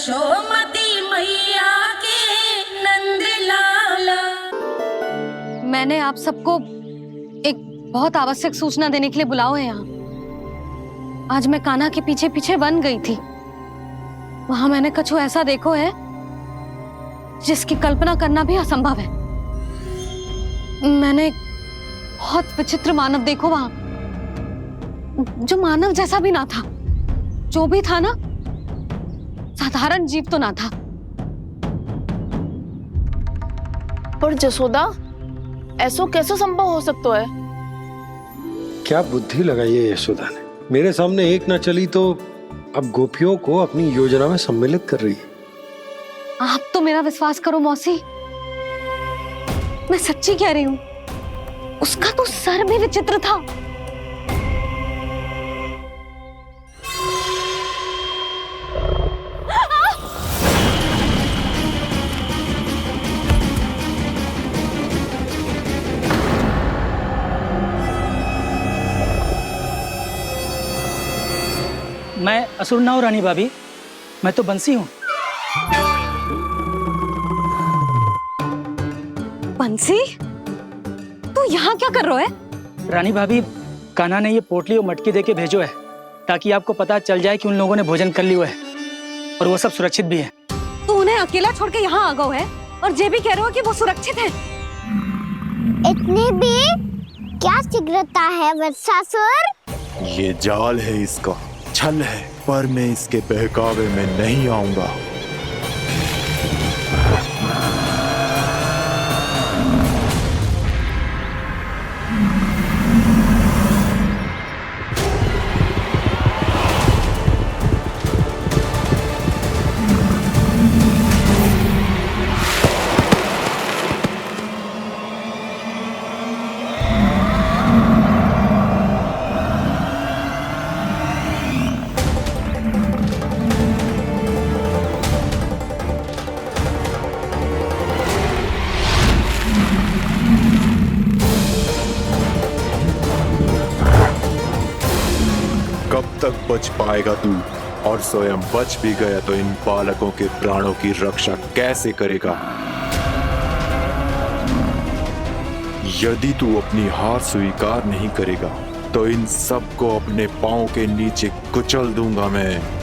यशोमती मैया के नंद लाला। मैंने आप सबको एक बहुत आवश्यक सूचना देने के लिए बुलाओ है यहाँ। आज मैं कान्हा के पीछे पीछे वन गई थी। वहां मैंने कछु ऐसा देखो है जिसकी कल्पना करना भी असंभव है। मैंने बहुत विचित्र मानव देखो वहां, जो मानव जैसा भी ना था। जो भी था ना, साधारण जीव तो ना था। पर जसोदा, ऐसा कैसे संभव हो सकता है? क्या बुद्धि लगाई है यशोदा ने। मेरे सामने एक ना चली तो अब गोपियों को अपनी योजना में सम्मिलित कर रही है। आप तो मेरा विश्वास करो मौसी, मैं सच्ची कह रही हूं। उसका तो सर भी विचित्र था। मैं असुर ना हूं रानी भाभी, मैं तो बंसी हूं। बंसी, तू यहाँ क्या कर रहा है? रानी भाभी, कान्हा ने ये पोटली और मटकी देके भेजो है ताकि आपको पता चल जाए कि उन लोगों ने भोजन कर लिया है और वो सब सुरक्षित भी है। तू उन्हें अकेला छोड़ के यहाँ आ गया है और ये भी कह रहे हो कि वो सुरक्षित है। इतनी भी क्या शीघ्रता है वत्सासुर? ये जाल है, इसका छल है, पर मैं इसके बहकावे में नहीं आऊंगा। कब तक बच पाएगा तू? और स्वयं बच भी गया तो इन बालकों के प्राणों की रक्षा कैसे करेगा? यदि तू अपनी हार स्वीकार नहीं करेगा तो इन सबको अपने पांव के नीचे कुचल दूंगा मैं।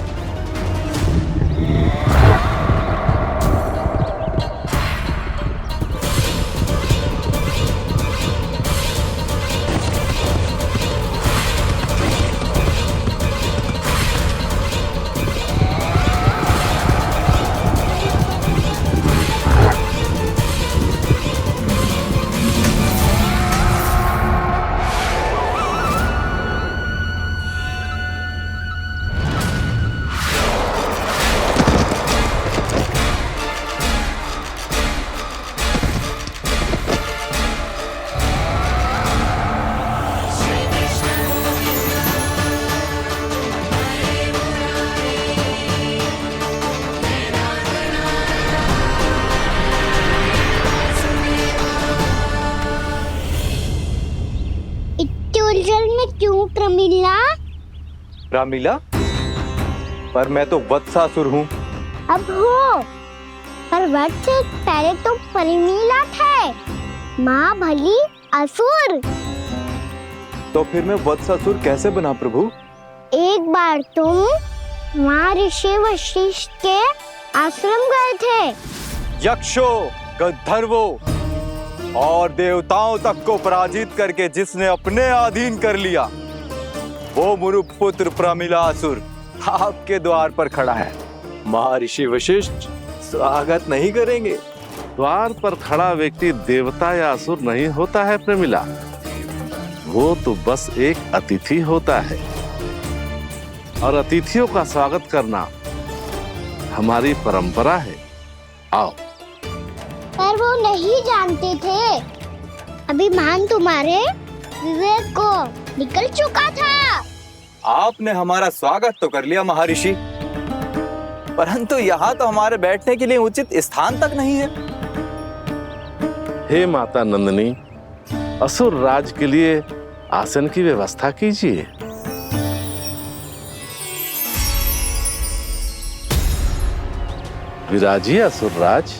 उलझन में क्यों प्रमिला? रामीला, पर मैं तो वत्सासुर हूँ। अब हो, पर वत्स से पहले तो प्रमिला थे। माँ भली असुर। तो फिर मैं वत्सासुर कैसे बना प्रभु? एक बार तुम माँ ऋषि वशिष्ठ के आश्रम गए थे। यक्षों, गंधर्वों और देवताओं तक को पराजित करके जिसने अपने अधीन कर लिया, वो मुरुपुत्र प्रमिलासुर आपके द्वार पर खड़ा है। महर्षि वशिष्ठ स्वागत नहीं करेंगे। द्वार पर खड़ा व्यक्ति देवता या असुर नहीं होता है प्रमिला, वो तो बस एक अतिथि होता है और अतिथियों का स्वागत करना हमारी परंपरा है। आओ। पर वो नहीं जानते थे। अभिमान तुम्हारे विवेक को निकल चुका था। आपने हमारा स्वागत तो कर लिया महर्षि, परंतु यहाँ तो हमारे बैठने के लिए उचित स्थान तक नहीं है। हे माता नंदिनी, असुर राज के लिए आसन की व्यवस्था कीजिए। विराजिए असुरराज।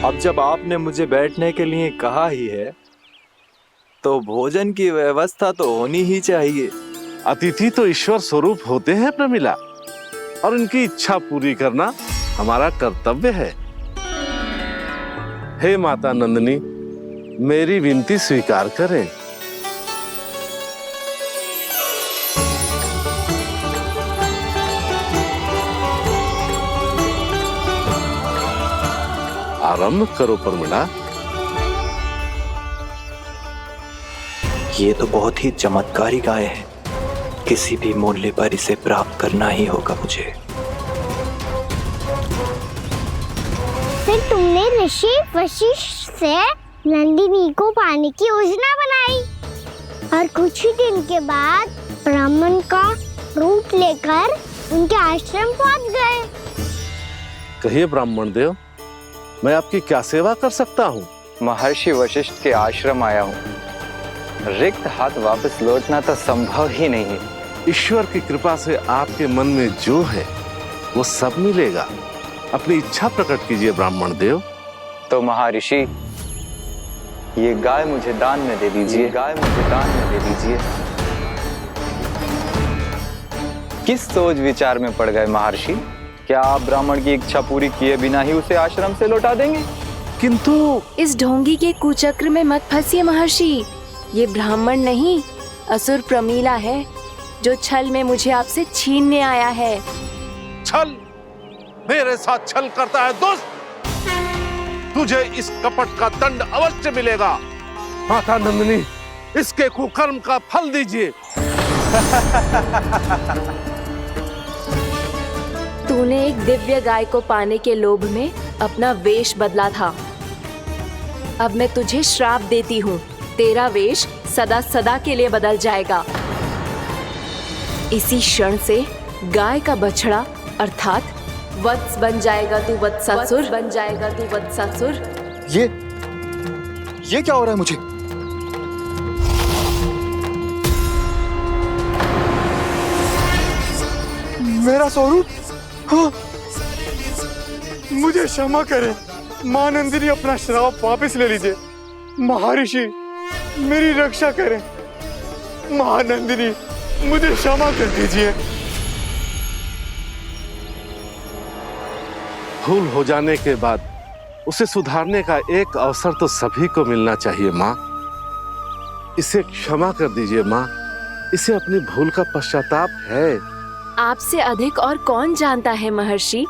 अब जब आपने मुझे बैठने के लिए कहा ही है तो भोजन की व्यवस्था तो होनी ही चाहिए। अतिथि तो ईश्वर स्वरूप होते हैं प्रमिला, और उनकी इच्छा पूरी करना हमारा कर्तव्य है। हे माता नंदिनी, मेरी विनती स्वीकार करें। आरंभ करो प्रमिला। ये तो बहुत ही चमत्कारी गाय है, किसी भी मूल्य पर इसे प्राप्त करना ही होगा मुझे। फिर तुमने ऋषि वशिष्ठ से नंदिनी को पाने की योजना बनाई और कुछ ही दिन के बाद ब्राह्मण का रूप लेकर उनके आश्रम पहुंच गए। कहिए ब्राह्मण देव, मैं आपकी क्या सेवा कर सकता हूँ? महर्षि वशिष्ठ के आश्रम आया हूँ। रिक्त हाथ वापस लौटना तो संभव ही नहीं है। ईश्वर की कृपा से आपके मन में जो है वो सब मिलेगा। अपनी इच्छा प्रकट कीजिए ब्राह्मण देव। तो महर्षि, ये गाय मुझे दान में दे दीजिए। गाय मुझे दान में दे दीजिए। किस सोच विचार में पड़ गए महर्षि? क्या आप ब्राह्मण की इच्छा पूरी किए बिना ही उसे आश्रम से लौटा देंगे? किंतु इस ढोंगी के कुचक्र में मत फंसिए महर्षि। ये ब्राह्मण नहीं, असुर प्रमीला है, जो छल में मुझे आपसे छीनने आया है। छल? मेरे साथ छल करता है दुष्ट? तुझे इस कपट का दंड अवश्य मिलेगा। माता नंदिनी, इसके कुकर्म का फल दीजिए। तूने एक दिव्य गाय को पाने के लोभ में अपना वेश बदला था। अब मैं तुझे श्राप देती हूँ, तेरा वेश सदा सदा के लिए बदल जाएगा। इसी क्षण से गाय का बछड़ा अर्थात वत्स बन जाएगा तू वत्सासुर, बन जाएगा तू वत्सासुर। ये क्या हो रहा है मुझे? मेरा स्वरूप? हाँ। मुझे क्षमा करें मां नंदिनी, अपना श्राप वापस ले लीजिए। महर्षि, मेरी रक्षा करें। महानंदिनी, मुझे क्षमा कर दीजिए। भूल हो जाने के बाद उसे सुधारने का एक अवसर तो सभी को मिलना चाहिए माँ। इसे क्षमा कर दीजिए माँ, इसे अपनी भूल का पश्चाताप है। आपसे अधिक और कौन जानता है महर्षि,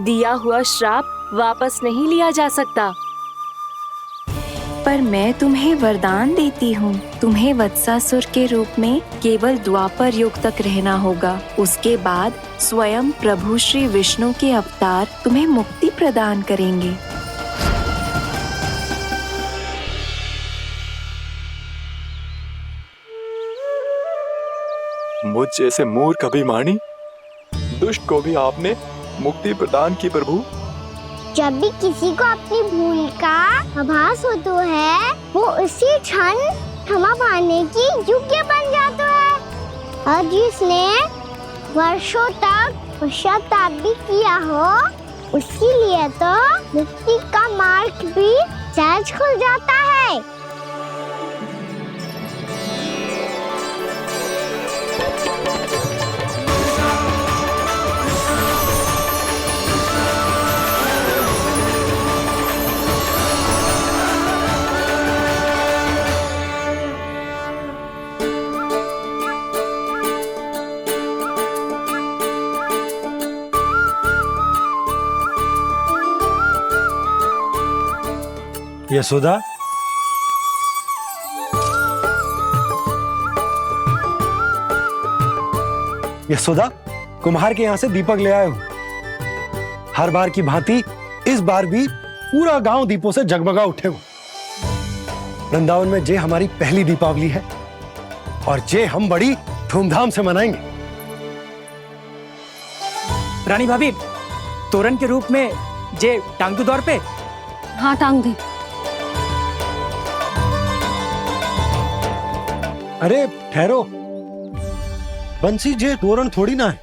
दिया हुआ श्राप वापस नहीं लिया जा सकता। पर मैं तुम्हें वरदान देती हूँ, तुम्हें वत्सासुर के रूप में केवल द्वापर युग तक रहना होगा। उसके बाद स्वयं प्रभु श्री विष्णु के अवतार तुम्हें मुक्ति प्रदान करेंगे। मुझ जैसे मूर्ख अभिमानी दुष्ट को भी आपने मुक्ति प्रदान की प्रभु। जब भी किसी को अपनी भूल का आभास होता है, वो उसी क्षण क्षमा पाने की योग्य बन जाता है। और जिसने वर्षों तक पश्चाताप भी किया हो, उसके लिए तो मुक्ति का मार्ग भी सहज खुल जाता है। यशोदा, यशोदा, कुम्हार के यहाँ से दीपक ले आए हूं। हर बार की भांति इस बार भी पूरा गांव दीपों से जगमगा उठे हो। वृंदावन में जे हमारी पहली दीपावली है और जे हम बड़ी धूमधाम से मनाएंगे। रानी भाभी, तोरण के रूप में जे टांग दो दौर पे। हाँ, टांग दी। अरे ठहरो, बंसी जे तोरण थोड़ी ना है।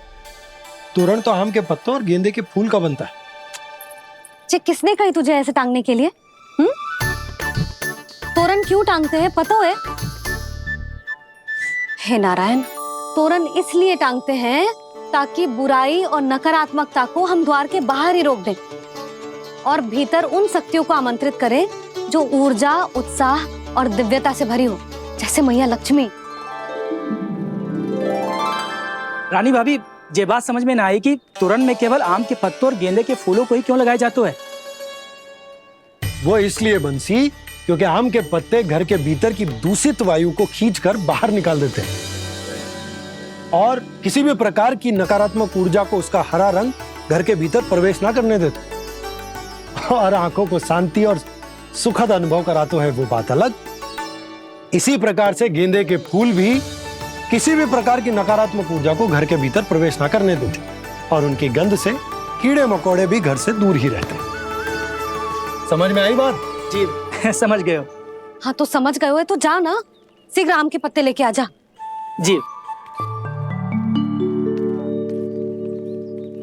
तोरण तो आम के पत्तों और गेंदे के फूल का बनता है। जी किसने कही तुझे ऐसे टांगने के लिए? तोरण क्यों टांगते हैं पता है? हे नारायण, तोरण इसलिए टांगते हैं ताकि बुराई और नकारात्मकता को हम द्वार के बाहर ही रोक दें और भीतर उन शक्तियों को आमंत्रित करें जो ऊर्जा, उत्साह और दिव्यता से भरी हो, जैसे मैया लक्ष्मी। रानी भाभी, ये बात समझ में ना आई कि तोरण में केवल आम के पत्तों और गेंदे के फूलों को ही क्यों लगाया जाता है? वो इसलिए बंसी क्योंकि आम के पत्ते घर के भीतर की दूषित वायु को खींचकर बाहर निकाल देते हैं और किसी भी प्रकार की नकारात्मक ऊर्जा को उसका हरा रंग घर के भीतर प्रवेश ना करने देते और आंखों को शांति और सुखद अनुभव कराता है, वो बात अलग। इसी प्रकार से गेंदे के फूल भी किसी भी प्रकार की नकारात्मक ऊर्जा को घर के भीतर प्रवेश ना करने देते और उनकी गंध से कीड़े मकोड़े भी घर से दूर ही रहते। समझ में आई बात? जी समझ गए हो। हाँ तो समझ गए हो तो जा ना, शीघ्र आम के पत्ते लेके आ जा। जी।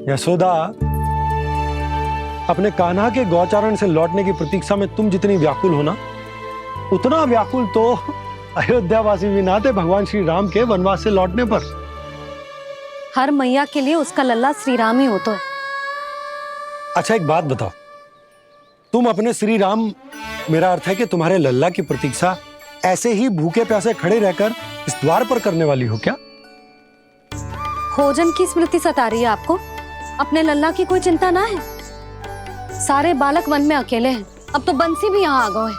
यशोदा, अपने कान्हा के गौचारण से लौटने की प्रतीक्षा में तुम जितनी व्याकुल हो ना, उतना व्याकुल तो अयोध्यावासी भी ना थे भगवान श्री राम के वनवास से लौटने पर। हर मैया के लिए उसका लल्ला श्री राम ही होता है। अच्छा एक बात बताओ, तुम अपने श्री राम, मेरा अर्थ है कि तुम्हारे लल्ला की प्रतीक्षा ऐसे ही भूखे प्यासे खड़े रहकर इस द्वार पर करने वाली हो क्या? भोजन की स्मृति सता रही है आपको? अपने लल्ला की कोई चिंता ना है। सारे बालक वन में अकेले हैं, अब तो बंसी भी यहाँ आ गए हैं।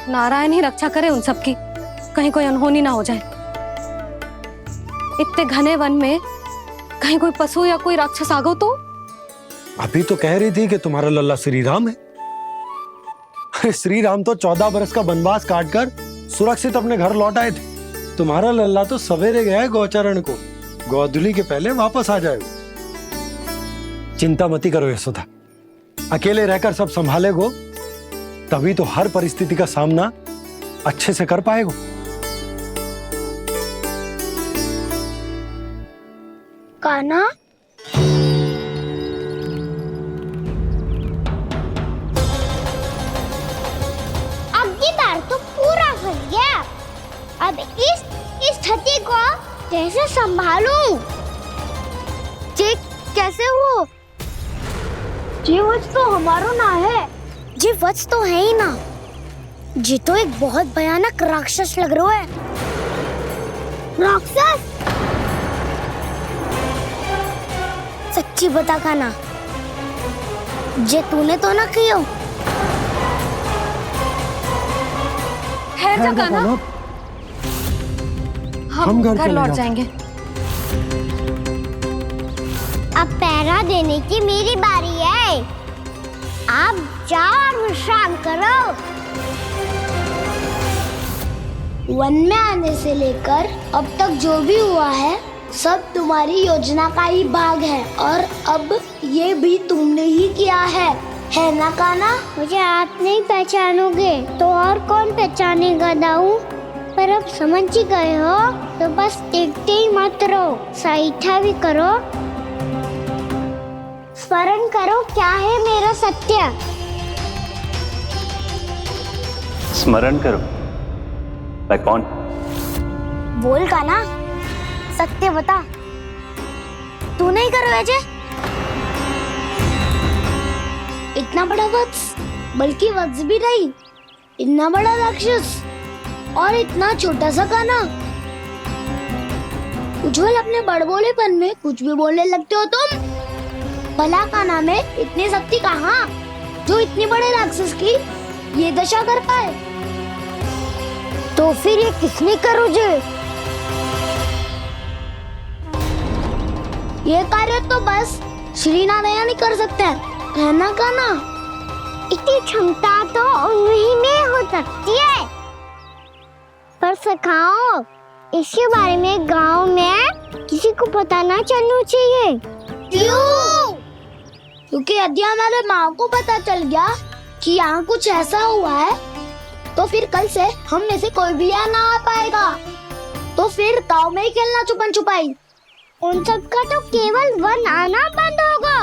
नारायण ही रक्षा करे उन सबकी, कहीं कोई अनहोनी ना हो जाए। इतने घने वन में कहीं कोई पशु या कोई राक्षस आ गो तो? अभी तो कह रही थी कि तुम्हारा लल्ला श्री राम है। श्री राम तो 14 बरस का वनवास काटकर सुरक्षित अपने घर लौट आए थे। तुम्हारा लल्ला तो सवेरे गया है गौचरण को, गोधूली के पहले वापस आ जाएगा। चिंता मती करो यशोदा, अकेले रहकर सब संभालेगो तभी तो हर परिस्थिति का सामना अच्छे से कर पाएगो। कान्हा, अब की बार तो पूरा फंस गया। अब इस स्थिति को कैसे संभालूं? जी कैसे हो? जी वच तो हमारो ना है। जी वच तो है ही ना। जी तो एक बहुत भयानक राक्षस लग रहा है। राक्षस? सच्ची बता कान्हा, जे तूने तो ना कियो? है जा कान्हा, हम घर लौट जाएंगे। अब पहरा देने की मेरी बारी है। आप जाओ और विश्राम करो। वन में आने से लेकर अब तक जो भी हुआ है सब तुम्हारी योजना का ही भाग है और अब ये भी तुमने ही किया है ना कान्हा? मुझे आप नहीं पहचानोगे तो और कौन पहचानेगा दाऊ? पर अब समझ ही गए हो तो बस देखते ही मत रहो, सईठा भी करो। स्मरण करो क्या है मेरा सत्य। स्मरण करो। मैं कौन? बोल कान्हा, सत्य बता। तू नहीं करो अजय? इतना बड़ा वत्स, बल्कि वत्स भी नहीं, इतना बड़ा राक्षस और इतना छोटा सा कान्हा। उज्जवल अपने बड़बोलेपन में कुछ भी बोलने लगते हो तुम। भला कान्हा में इतनी शक्ति कहाँ जो इतने बड़े राक्षस की ये दशा कर पाए? तो फिर ये किसने करो जे? ये कार्य तो बस श्री नारायण ही कर सकते हैं, है ना कान्हा? इतनी क्षमता तो उन्हीं में हो सकती है, पर सिखाओ इसके बारे में गांव में किसी को पता ना चलना चाहिए। क्यों? क्योंकि यदि हमारे माँ को पता चल गया कि यहाँ कुछ ऐसा हुआ है तो फिर कल से हम में से कोई भी यहाँ ना आ पाएगा। तो फिर गाँव में ही खेलना छुपन छुपाई। उन सबका तो केवल वन आना बंद होगा।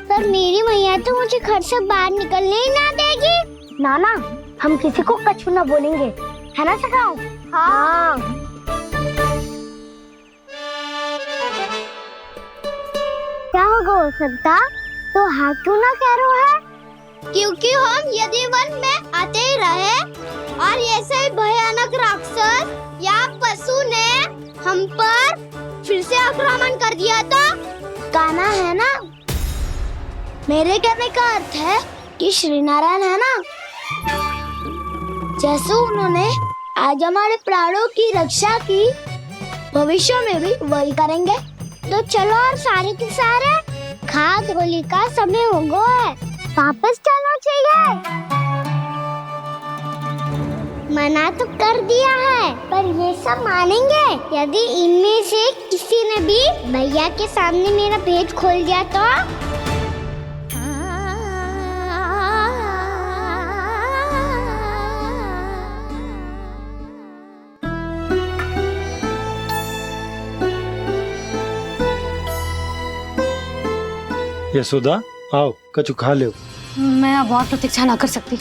पर मेरी मैया तो मुझे घर से बाहर निकलने ही ना देगी। नाना, हम किसी को कछु ना बोलेंगे, है ना सखाओ? हाँ। क्या होगा हो सकता? तो हाँ क्यों ना कह रहा है? क्योंकि हम यदि वन में आते ही रहे और ऐसे ही भयानक राक्षस या पशु ने हम पर फिर से आक्रमण कर दिया तो कान्हा है ना, मेरे कहने का अर्थ है कि श्री नारायण है ना, जैसे उन्होंने आज हमारे प्राणों की रक्षा की, भविष्य में भी वही करेंगे। तो चलो और सारे के सारे खाद होली का समय हो गया है, वापस चलो चाहिए। मना तो कर दिया है, पर ये सब मानेंगे यदि इनमें से किसी ने भी भैया के सामने मेरा पेट खोल दिया तो? यशोदा, आओ कछु खा ले। मैं अब और प्रतीक्षा ना कर सकती,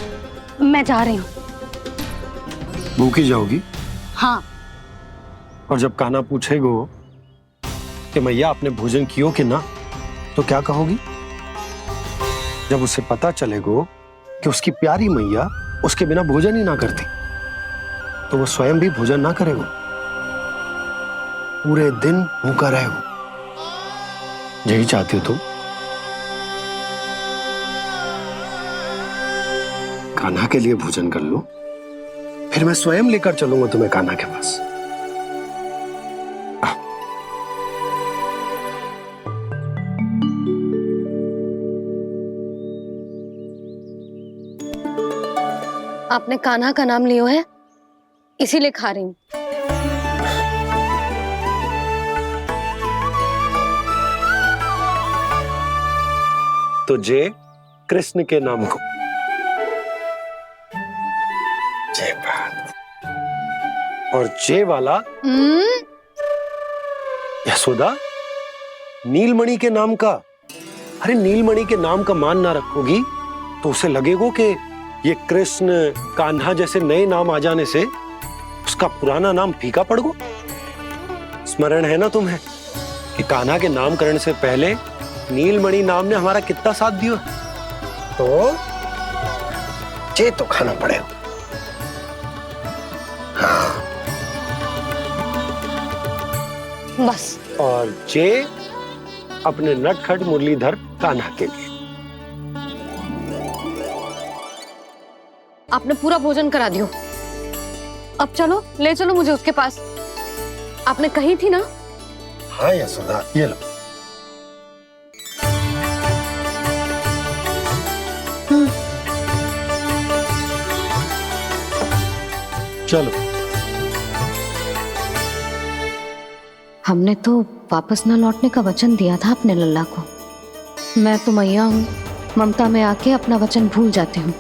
मैं जा रही हूँ। भूखी जाओगी? हाँ। और जब कान्हा पूछेगो कि मैया आपने भोजन कियो कि ना, तो क्या कहोगी? जब उसे पता चलेगो कि उसकी प्यारी मैया उसके बिना भोजन ही ना करती, तो वो स्वयं भी भोजन ना करेगो, पूरे दिन भूखा रहेगो। यही चाहती हो तुम? कान्हा के लिए भोजन कर लो, फिर मैं स्वयं लेकर चलूंगा तुम्हें कान्हा के पास। आपने कान्हा का नाम लियो है, इसीलिए खा रही हूँ। तो जय कृष्ण के नाम को। जय बात। और जय वाला यशोदा, नीलमणि के नाम का। अरे नीलमणि के नाम का मान ना रखोगी तो उसे लगेगो कि ये कृष्ण कान्हा जैसे नए नाम आ जाने से उसका पुराना नाम फीका पड़ गो। स्मरण है ना तुम्हें कि कान्हा के नामकरण से पहले नीलमणि नाम ने हमारा कितना साथ दिया? तो जे तो खाना पड़ेगा। हाँ। बस। और जे अपने नटखट मुरलीधर कान्हा के लिए। आपने पूरा भोजन करा दियो, अब चलो, ले चलो मुझे उसके पास। आपने कही थी ना? हाँ यशोदा, ये लो। चलो। हमने तो वापस न लौटने का वचन दिया था अपने लल्ला को। मैं तो मैया हूँ, ममता में आके अपना वचन भूल जाती हूँ,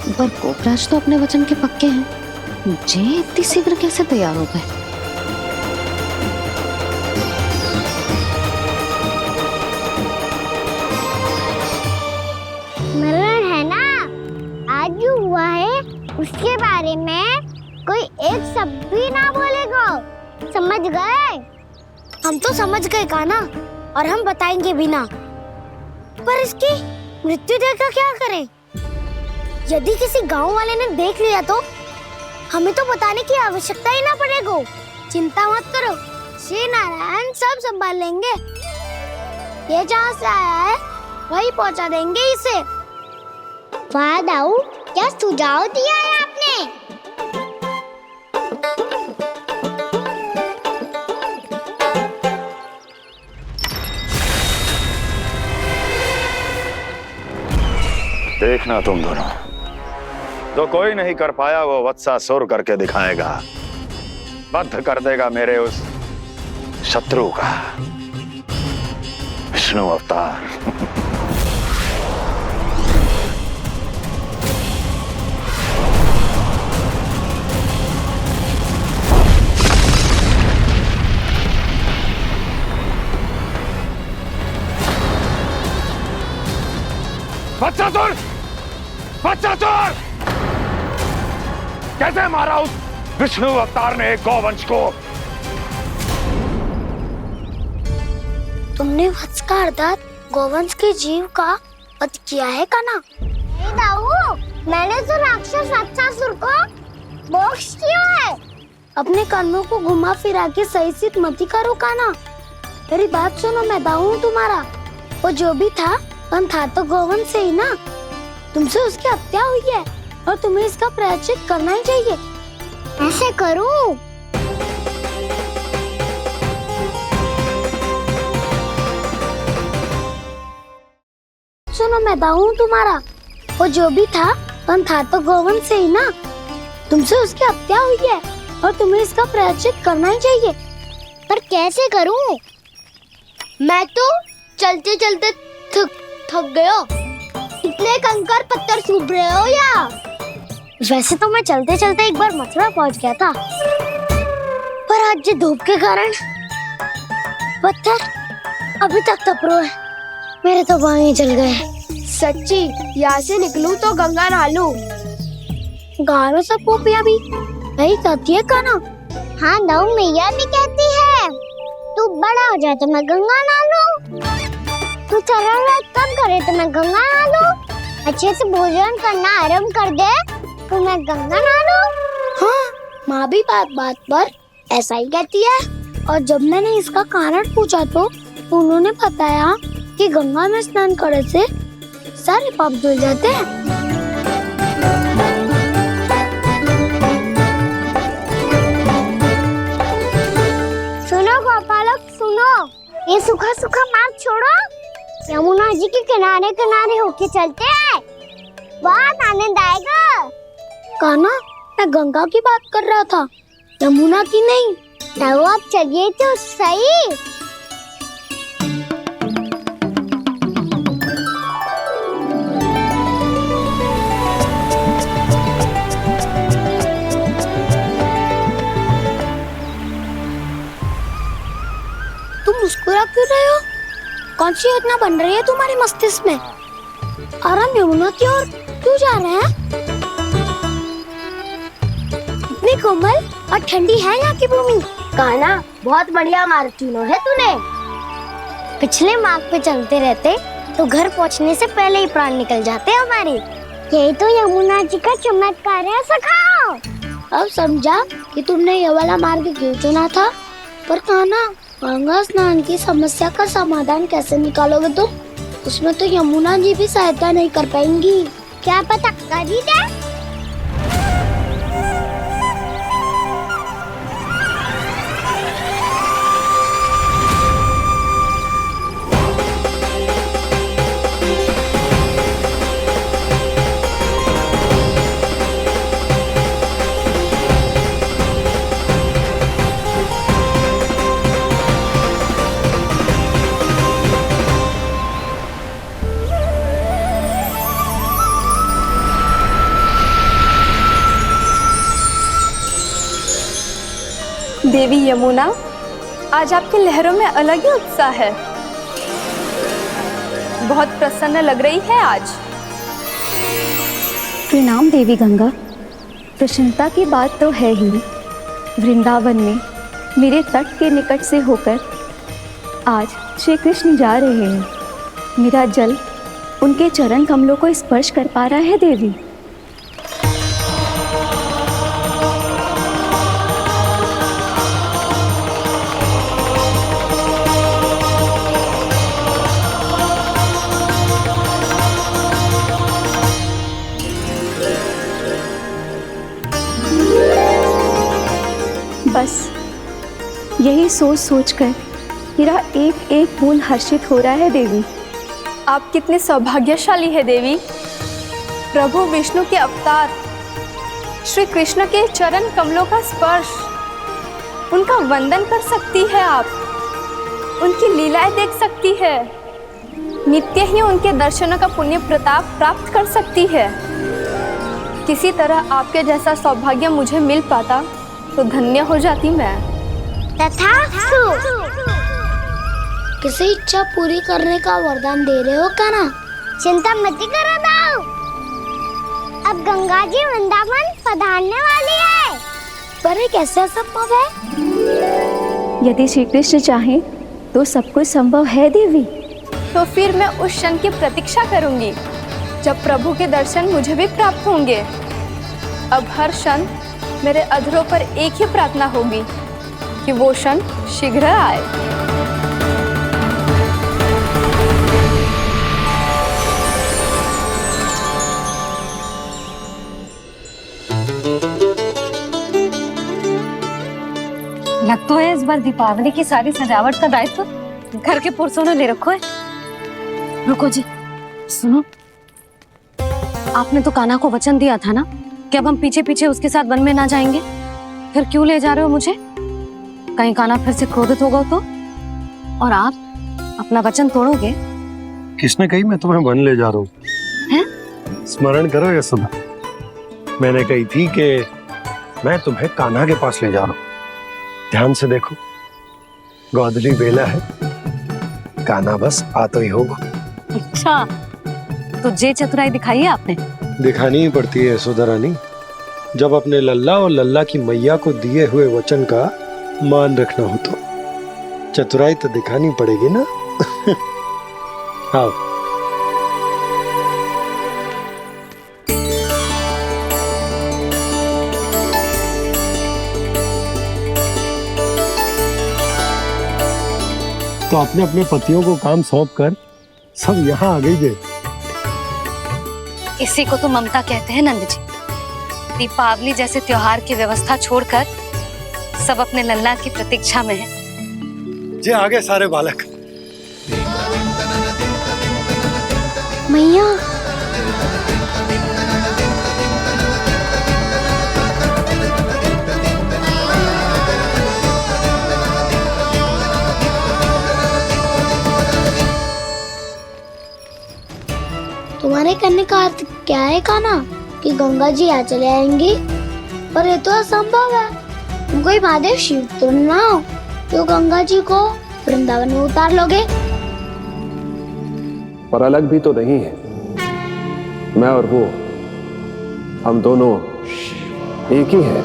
पर गोपराज तो अपने वचन के पक्के हैं। जे इतनी शीघ्र कैसे तैयार हो गए? मरण है ना, आज जो हुआ है उसके बारे में कोई एक शब्द भी ना बोलेगा, समझ गए? हम तो समझ गए कान्हा, और हम बताएंगे भी ना। पर इसकी मृत्यु देखकर क्या करें? यदि किसी गांव वाले ने देख लिया तो हमें तो बताने की आवश्यकता ही ना पड़ेगा। चिंता मत करो, श्री नारायण सब संभाल लेंगे। ये जहाँ से आया है वही पहुँचा देंगे इसे। वाह दाऊ, क्या सुझाव दिया है आपने? देखना तुम दोनों, जो कोई नहीं कर पाया वो वत्सासुर करके दिखाएगा, बद्ध कर देगा मेरे उस शत्रु का विष्णु अवतार। वत्सासुर! वत्सासुर! कैसे मारा उस विष्णु अवतार ने गौवंश को? तुमने वत्स का अर्थात गौवंश के जीव का वध किया है कान्हा? नहीं दाऊ, मैंने तो राक्षस वत्सासुर को मोक्ष किया है। अपने कर्मों को घुमा फिरा के सही सिद्ध मत करो कान्हा। मेरी बात सुनो, मैं दाऊ हूँ तुम्हारा। वो जो भी था तो गौवंश से ही ना। तुमसे उसकी हत्या हुई है और तुम्हें इसका प्रायश्चित करना ही चाहिए। ऐसे करूं? सुनो, मैं दाऊ हूँ तुम्हारा। वो जो भी था तो गौवंश से ही ना। तुमसे उसकी हत्या हुई है और तुम्हें इसका प्रायश्चित करना ही चाहिए। पर कैसे करूं? मैं तो चलते चलते थक गया। इतने कंकर पत्थर सूख रहे हो या? वैसे तो मैं चलते चलते एक बार मथुरा पहुंच गया था, पर आज धूप के कारण पत्थर अभी तक तप रहे हैं। मेरे तो पाँव जल गए। सच्ची, यहाँ से निकलूं तो गंगा नहा लूं। गालों से पोपिया भी यही कहती है कान्हा। हाँ दाऊ, मैया भी कहती है तू बड़ा हो जाए तो मैं गंगा नहा लूं, तू चरण व्रत कम करे तो मैं गंगा नहा लूं, अच्छे से भोजन करना आरंभ कर दे तो मैं गंगा नहा लूं। हाँ, माँ भी बात बात पर ऐसा ही कहती है। और जब मैंने इसका कारण पूछा तो उन्होंने बताया कि गंगा में स्नान करने से सारे पाप धुल जाते हैं। सुनो गोपालक, सुनो, ये सूखा सूखा मार्ग छोड़ो, यमुना जी के किनारे किनारे होके चलते हैं, बहुत आनंद आएगा। कान्हा, मैं गंगा की बात कर रहा था, यमुना की नहीं। तो आप चलिए तो सही। तुम मुस्कुरा क्यों रहे हो? कौन सी योजना बन रही है तुम्हारे मस्तिष्क में? और हम यमुना की ओर क्यों जा रहे हैं? इतनी कोमल और ठंडी है यहाँ की भूमि। कान्हा, बहुत बढ़िया मार्ग चुना है तूने। पिछले मार्ग पे चलते रहते तो घर पहुँचने से पहले ही प्राण निकल जाते हमारे। यही तो यमुना जी का चमत्कार है सखा। अब समझा कि तुमने ये वाला मार्ग क्यों चुना था। पर कान्हा, गंगा स्नान की समस्या का समाधान कैसे निकालोगे तुम? उसमें तो यमुना जी भी सहायता नहीं कर पाएंगी। क्या पता कर ही दे। देवी यमुना, आज आपकी लहरों में अलग ही उत्साह है। बहुत प्रसन्न लग रही है आज। प्रणाम देवी गंगा। प्रसन्नता की बात तो है ही। वृंदावन में मेरे तट के निकट से होकर आज श्री कृष्ण जा रहे हैं। मेरा जल उनके चरण कमलों को स्पर्श कर पा रहा है देवी। बस यही सोच सोचकर मेरा एक एक बूंद हर्षित हो रहा है देवी। आप कितने सौभाग्यशाली है देवी। प्रभु विष्णु के अवतार श्री कृष्ण के चरण कमलों का स्पर्श, उनका वंदन कर सकती है आप, उनकी लीलाएं देख सकती है, नित्य ही उनके दर्शनों का पुण्य प्रताप प्राप्त कर सकती है। किसी तरह आपके जैसा सौभाग्य मुझे मिल पाता तो धन्य हो जाती मैं। तथास्तु। किसी इच्छा पूरी करने का वरदान दे रहे हो कान्हा? चिंता मत करो दाऊ, अब गंगा जी वृंदावन पधारने वाली है। पर ये कैसे संभव है? यदि श्री कृष्ण चाहें तो सब कुछ संभव है देवी। तो फिर मैं उस क्षण की प्रतीक्षा करूंगी जब प्रभु के दर्शन मुझे भी प्राप्त होंगे। अब हर क्षण मेरे अधरों पर एक ही प्रार्थना होगी कि वो क्षण शीघ्र आए। लग तो है इस बार दीपावली की सारी सजावट का दायित्व घर के पुरुषों ने ले रखो है। रुको जी, सुनो, आपने तो कान्हा को वचन दिया था ना कि अब हम पीछे पीछे उसके साथ वन में ना जाएंगे, फिर क्यों ले जा रहे हो मुझे? कहीं कान्हा फिर से क्रोधित होगा तो? और आप अपना वचन तोड़ोगे? किसने कही मैं तुम्हें वन ले जा रहा हूँ? हैं? स्मरण करो यशोदा, मैंने कही थी कि मैं तुम्हें कान्हा के पास ले जा रहा हूँ। ध्यान से देखो, गोधली बेला है, कान्हा बस आ तो ही होगा। अच्छा, तो जे चतुराई दिखाई है आपने? दिखानी ही पड़ती है यशोदा रानी, जब अपने लल्ला और लल्ला की मैया को दिए हुए वचन का मान रखना हो तो चतुराई तो दिखानी पड़ेगी ना। हाँ, तो अपने अपने पतियों को काम सौंप कर सब यहाँ आ गई थे। इसी को तो ममता कहते हैं नंद जी। दीपावली जैसे त्योहार की व्यवस्था छोड़कर सब अपने लल्ला की प्रतीक्षा में हैं। जे आगे सारे बालक। मैया, तुम्हारे कहने का अर्थ क्या है कान्हा? कि गंगा जी यहाँ चले आएंगी? पर ये तो असंभव है। तुम कोई महादेव शिव तो ना हो तो गंगा जी को वृंदावन में उतार लोगे? पर अलग भी तो नहीं है। मैं और वो, हम दोनों एक ही हैं।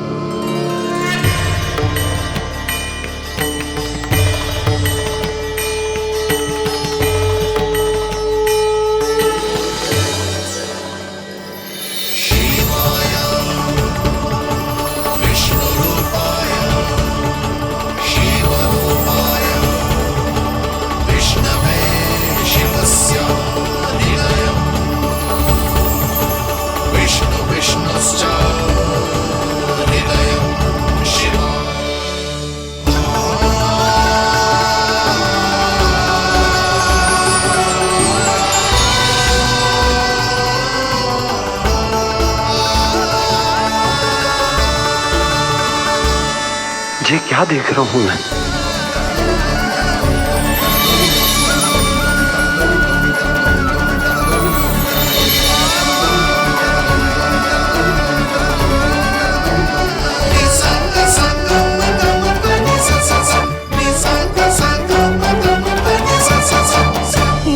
ये क्या देख रहा हूँ मैं?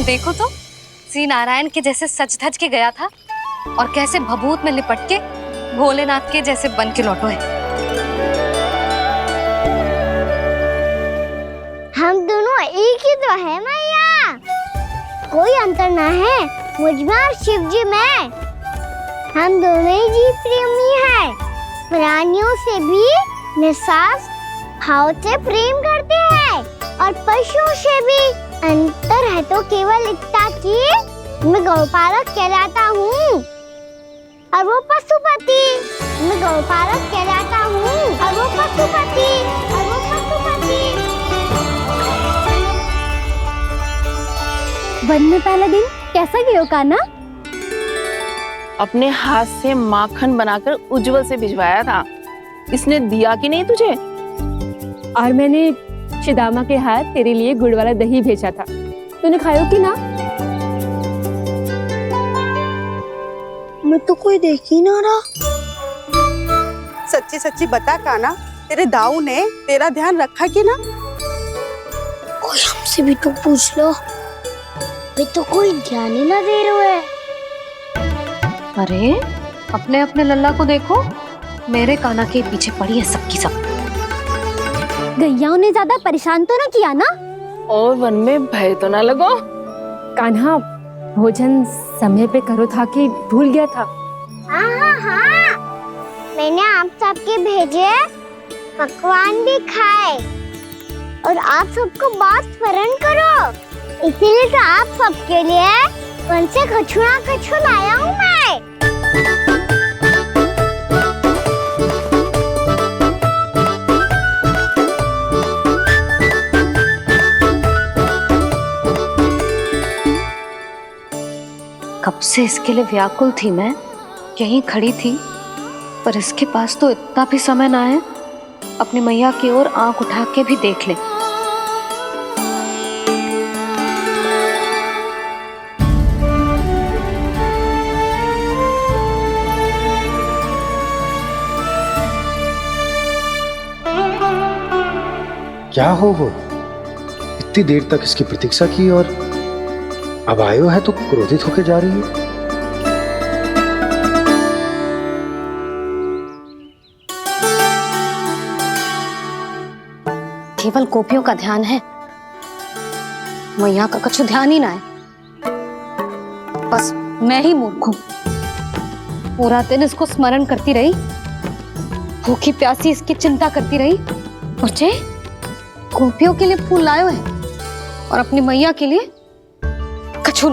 देखो तो, श्री नारायण के जैसे सच धज के गया था और कैसे भभूत में लिपट के भोलेनाथ के जैसे बन के लौटो है। हम दोनों एक ही तो है मैया, कोई अंतर ना है मुझ में और शिव जी में। हम दोनों ही जीव प्रेमी हैं, प्राणियों से भी निस्सास भाव से प्रेम करते हैं और पशुओं से भी। अंतर है तो केवल इतना कि मैं गौपालक कहलाता हूँ और वो पशुपति। मैं गौपालक कहलाता हूँ और वो पशुपति। वन में पहला दिन कैसा गया कान्हा? अपने हाथ से माखन बनाकर उज्जवल से भिजवाया था। इसने दिया कि नहीं तुझे? और मैंने शिदामा के हाथ तेरे लिए गुड़ वाला दही भेजा था, तूने खाया कि ना? मैं तो कोई देख ही ना रहा। सच्ची सच्ची बता कान्हा, तेरे दाऊ ने तेरा ध्यान रखा कि ना? कोई हमसे भी तो पूछ लो। पे तो कोई ध्यान ही ना दे रहा है। अरे अपने अपने लल्ला को देखो, मेरे कान्हा के पीछे पड़ी है सबकी सब। गैयाओं ने ज्यादा परेशान तो ना किया ना? और वन में भय तो ना लगो। कान्हा भोजन समय पे करो था कि भूल गया था? हाँ, मैंने आप सबके भेजे पकवान भी खाए और आप सबको बात स्मरण करो, इसीलिए तो आप सबके लिए वन से कछुआ लाया हूँ मैं। कब से इसके लिए व्याकुल थी मैं, यहीं खड़ी थी, पर इसके पास तो इतना भी समय ना है अपनी मैया की ओर आंख उठा के भी देख ले। क्या हो वो? इतनी देर तक इसकी प्रतीक्षा की और अब आयो है तो क्रोधित होके जा रही है। केवल गोपियों का ध्यान है, मैया का कुछ ध्यान ही ना है। बस मैं ही मूर्ख हूं, पूरा दिन इसको स्मरण करती रही, भूखी प्यासी इसकी चिंता करती रही, और जे गोपियों के लिए फूल लायो है और अपनी मैया के लिए कछुन।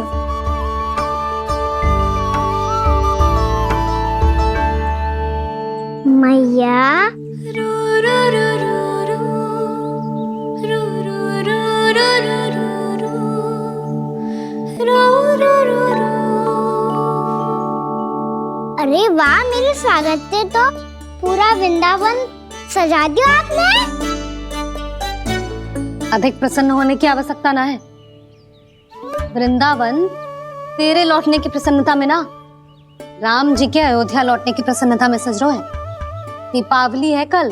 मैया अरे वाह, मेरे स्वागत से तो पूरा वृंदावन सजा दिया आपने। अधिक प्रसन्न होने की आवश्यकता ना है। वृंदावन तेरे लौटने की प्रसन्नता में ना, राम जी के अयोध्या लौटने की प्रसन्नता में सज रहा है। दीपावली है कल।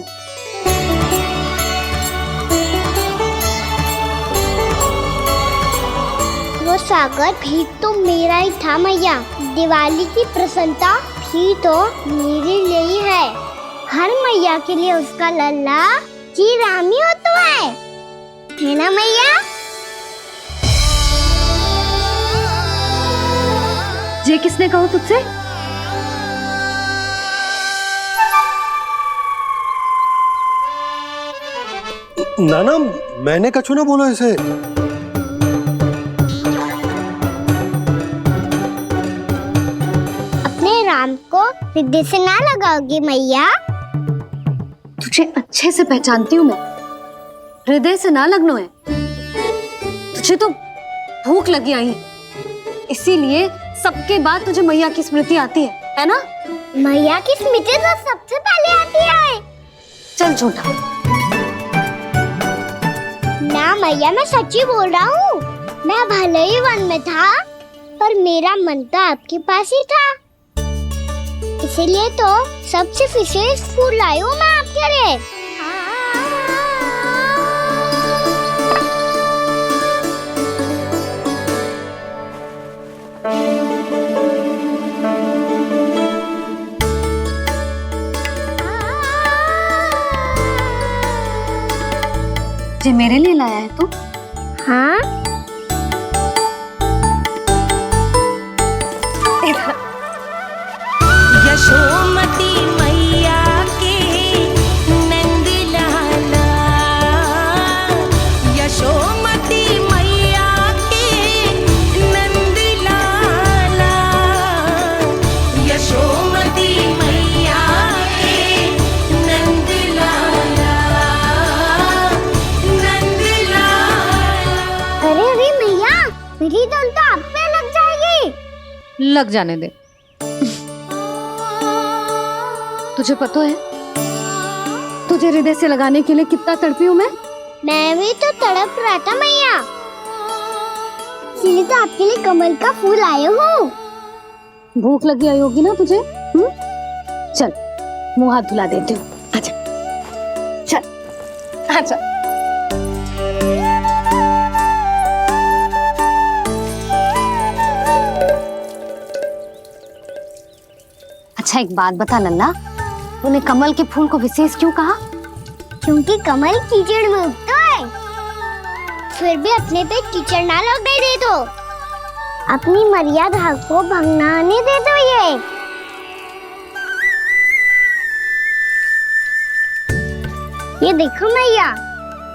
वो स्वागत भी तो मेरा ही था मैया। दिवाली की प्रसन्नता भी तो मेरे लिए ही है। हर मैया के लिए उसका लल्ला जी राम ही होता है ना मैया? ये किसने कहा तुझसे? नाना, मैंने कछु ना बोला इसे। अपने राम को हृदय से ना लगाओगी मैया? तुझे अच्छे से पहचानती हूँ मैं, हृदय से ना लगनो है। तुझे तो भूख लगी आई, इसीलिए सबके बाद तुझे मैया की स्मृति आती है ना? मैया की स्मृति तो सबसे पहले आती है। चल झूठा ना मैया, मैं सच्ची बोल रहा हूँ। मैं भले ही वन में था, पर मेरा मन तो आपके पास ही था, इसीलिए तो सबसे विशेष फूल लाई हूँ मैं आपके लिए। जे मेरे लिए लाया है तू? हाँ, यशोमती मैया के नंद लाला, यशोमती मैया के नंद लाला, यशोमती मैया के नंद लाला, नंद लाला। अरे मैया, मेरी धुन तो आप पे लग जाएगी। लग जाने दे। तुझे पता है तुझे हृदय से लगाने के लिए कितना तड़पी हूँ मैं भी तो तड़प रहा था मैया, इसीलिए तो आपके लिए कमल का फूल आए हूँ। भूख लगी आई होगी ना तुझे? चल मुंह हाथ धुला देती हूँ, आजा चल आजा। अच्छा एक बात बता लल्ला, तूने कमल के फूल को विशेष क्यों कहा? क्योंकि कमल कीचड़ में उगता है। फिर भी अपने पे कीचड़ ना लगने दे दो, अपनी मर्यादा को भंगना नहीं दे दो। ये देखो मैया,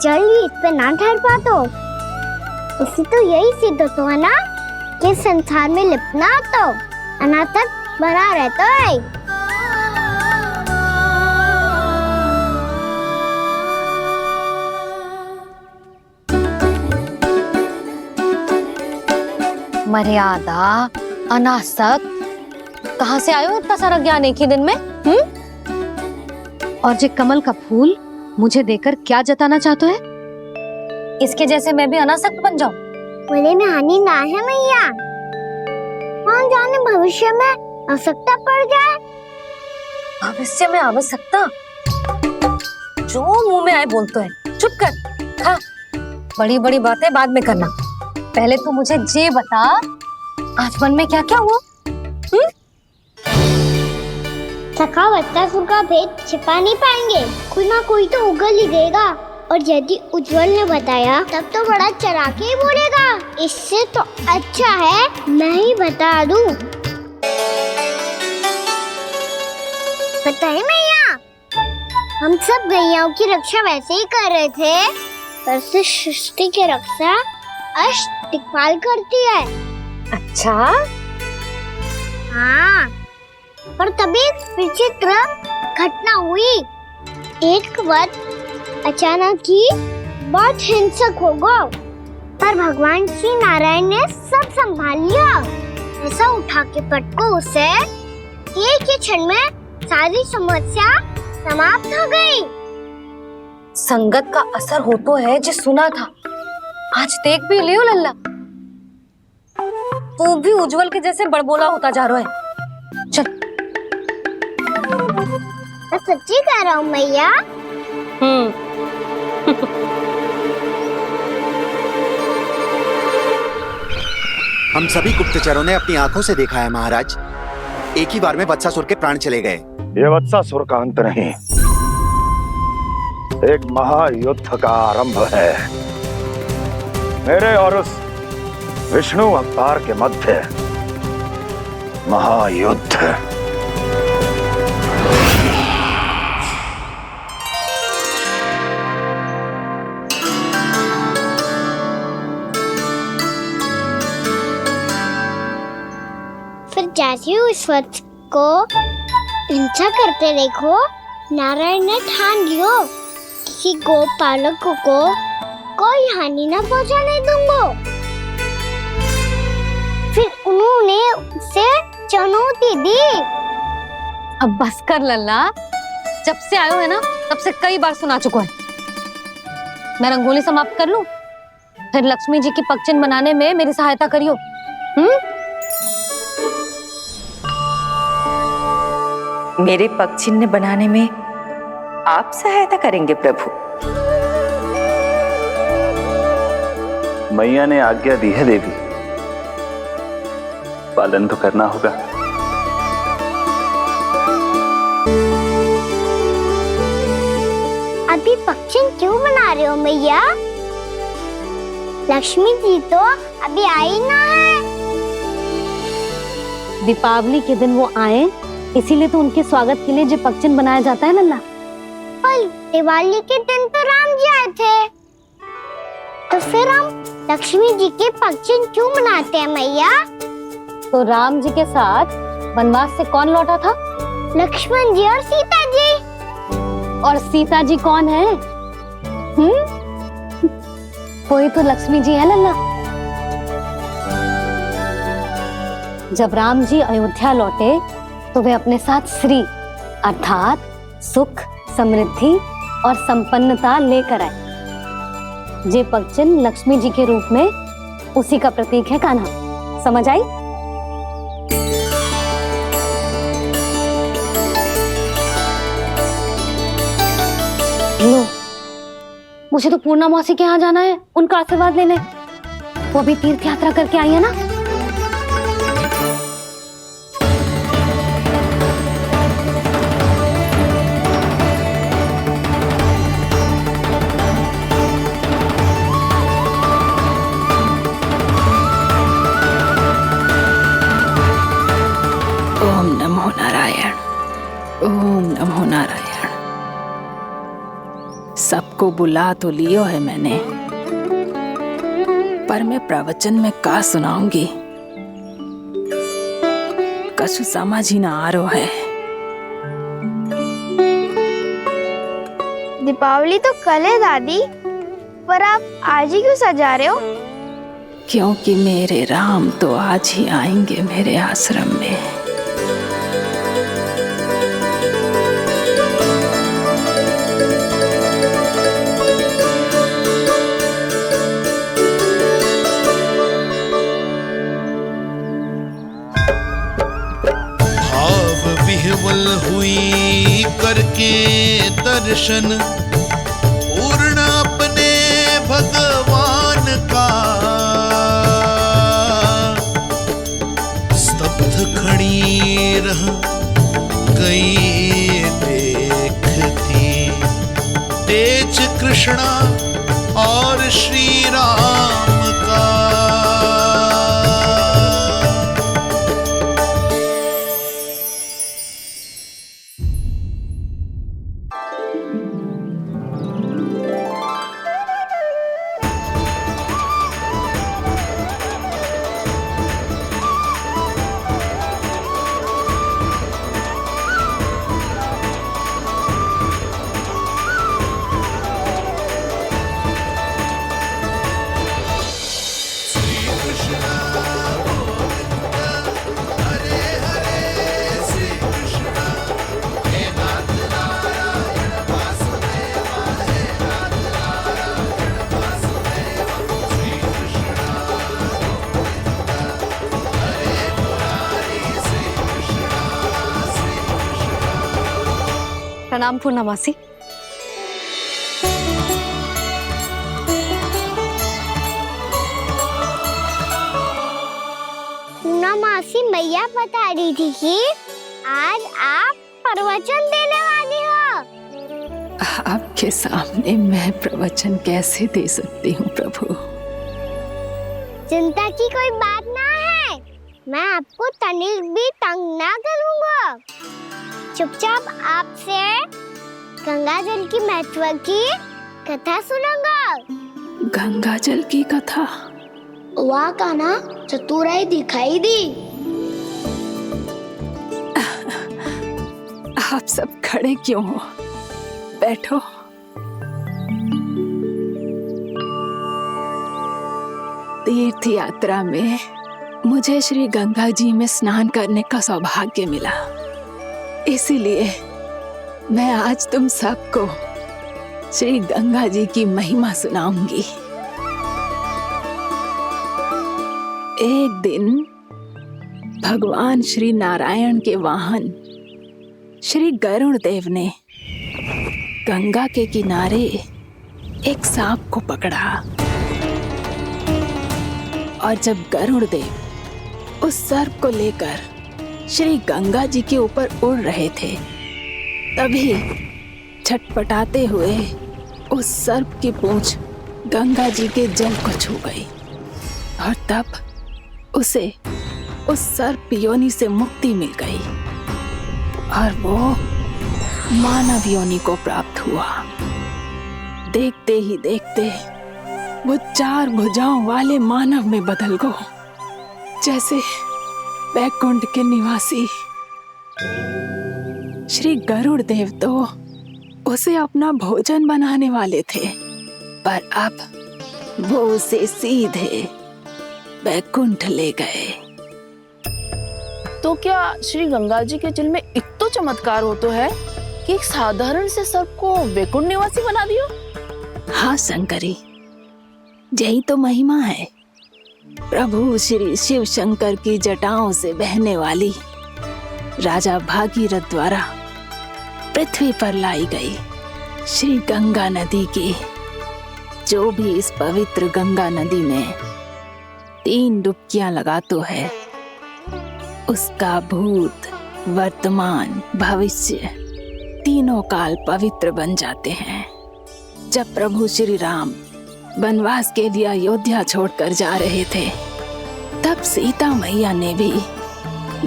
जल इस पे ना ठहर पा तो उससे तो यही सिद्ध होता है ना कि संसार में लिपना तो अनाथ तक बना रहता है। मर्यादा, अनासक, कहाँ से आयो इतना सारा ज्ञान एक ही दिन में? और जे कमल का फूल मुझे देकर क्या जताना चाहते है? इसके जैसे मैं भी अनासक्त बन जाऊं? बोले में हानि ना है मैया, कौन जाने भविष्य में आवश्यकता पड़ जाए। भविष्य में आवश्यकता? जो मुंह में आए बोलते हैं, चुप कर। खा, बड़ी बड़ी बातें बाद में करना, पहले तू मुझे ये बता आज मन में क्या क्या हुआ? सखा बत्तासुर का भेद छिपा नहीं पाएंगे, कोई ना कोई तो उगल ही देगा। और यदि उज्जवल ने बताया तब तो बड़ा चला के ही बोलेगा। इससे तो अच्छा है मैं ही बता दूं। बताइए मैया, हम सब गैयाओं की रक्षा वैसे ही कर रहे थे, पर से सृष्टि की रक्षा अष्टदिक्पाल करती है। अच्छा? हाँ, पर तभी विचित्र घटना हुई। एक वक्त अचानक ही बहुत हिंसक हो गया, पर भगवान श्री नारायण ने सब संभाल लिया। ऐसा उठा के पटको उसे, एक ही क्षण में सारी समस्या समाप्त हो गई। संगत का असर हो तो है जो सुना था, आज देख भी लियो लल्ला, तू भी उज्जवल के जैसे बड़बोला होता जा रहा है। चल। मैं सच्ची कह रहा हूँ मैया। हम सभी गुप्तचरों ने अपनी आंखों से देखा है महाराज, एक ही बार में वत्सासुर के प्राण चले गए। ये वत्सासुर का अंत नहीं, एक महायुद्ध का आरंभ है। मेरे और उस विष्णु अवतार के मध्य महायुद्ध। फिर जैसे ही उस वक्त को हिंसा करते देखो, नारायण ने ठान लियो किसी गोपालक को कोई हानि न पहुंचाने दूंगा। फिर उन्होंने उसे चुनौती दी। अब बस कर लल्ला, जब से आयो है ना तब से कई बार सुना चुका है। मैं रंगोली समाप्त कर लूं, फिर लक्ष्मी जी की पगचिन बनाने में मेरी सहायता करियो। मेरे पगचिन्ह बनाने में आप सहायता करेंगे प्रभु? मैया ने आज्ञा दी है देवी, पालन तो करना होगा। अभी पगचिन क्यों बना रहे हो मैया? लक्ष्मी जी तो अभी आई ना है। दीपावली के दिन वो आए, इसीलिए तो उनके स्वागत के लिए जो पगचिन बनाया जाता है लल्ला। पर दिवाली के दिन तो राम जी आए थे, तो फिर हम लक्ष्मी जी के पगचिन क्यों बनाते हैं मैया? तो राम जी के साथ वनवास से कौन लौटा था? लक्ष्मण जी और सीता जी। और सीता जी कौन है? वही तो लक्ष्मी जी है लल्ला। जब राम जी अयोध्या लौटे तो वे अपने साथ श्री अर्थात सुख, समृद्धि और संपन्नता लेकर आए। जे पगचिन लक्ष्मी जी के रूप में उसी का प्रतीक है कान्हा। समझ आई? लो, मुझे तो पूर्णा मौसी के यहाँ जाना है, उनका आशीर्वाद लेने। वो भी तीर्थ यात्रा करके आई है ना। सबको बुला तो लियो है मैंने, पर मैं प्रवचन में का सुनाऊंगी, कछु समझ ही ना आ रहा है। दीपावली तो कल है दादी, पर आप आज ही क्यों सजा रहे हो? क्योंकि मेरे राम तो आज ही आएंगे मेरे आश्रम में। विह्वल हुई करके दर्शन, पूर्ण अपने भगवान का, स्तब्ध खड़ी रह गई देखती तेज कृष्णा और श्री राम का। प्रणाम पूर्णमासी। पूर्णमासी मैया बता रही थी कि आज आप प्रवचन देने वाली हो। आपके सामने मैं प्रवचन कैसे दे सकती हूँ प्रभु? चिंता की कोई बात ना है, मैं आपको तनिक भी तंग ना करूँगा। चुपचाप आपसे गंगा जल की महत्व की कथा सुनूंगा। गंगा जल की कथा? वाह कान्हा, चतुराई दिखाई दी। आप सब खड़े क्यों हो? बैठो। तीर्थ यात्रा में मुझे श्री गंगा जी में स्नान करने का सौभाग्य मिला, इसीलिए मैं आज तुम सबको श्री गंगा जी की महिमा सुनाऊंगी। एक दिन भगवान श्री नारायण के वाहन श्री गरुड़ देव ने गंगा के किनारे एक सांप को पकड़ा, और जब गरुड़ देव उस सर्प को लेकर श्री गंगा जी के ऊपर उड़ रहे थे, तभी छटपटाते हुए उस सर्प की पूंछ गंगा जी के जल को छू गई, और तब उसे उस सर्प योनि से मुक्ति मिल गई और वो मानव योनि को प्राप्त हुआ। देखते ही देखते वो 4 भुजाओं वाले मानव में बदल गो, जैसे वैकुंठ के निवासी। श्री गरुड़ देव तो उसे अपना भोजन बनाने वाले थे, पर अब वो उसे सीधे वैकुंठ ले गए। तो क्या श्री गंगा जी के जल में इतना चमत्कार हो तो है कि एक साधारण से सर्प को वैकुंठ निवासी बना दियो? हाँ शंकरी, यही तो महिमा है। प्रभु श्री शिव शंकर की जटाओं से बहने वाली राजा भागीरथ द्वारा पृथ्वी पर लाई गई श्री गंगा नदी की, जो भी इस पवित्र गंगा नदी में 3 डुबकियां लगातो है, उसका भूत, वर्तमान, भविष्य तीनों काल पवित्र बन जाते हैं। जब प्रभु श्री राम वनवास के लिए अयोध्या छोड़कर जा रहे थे, तब सीता मैया ने भी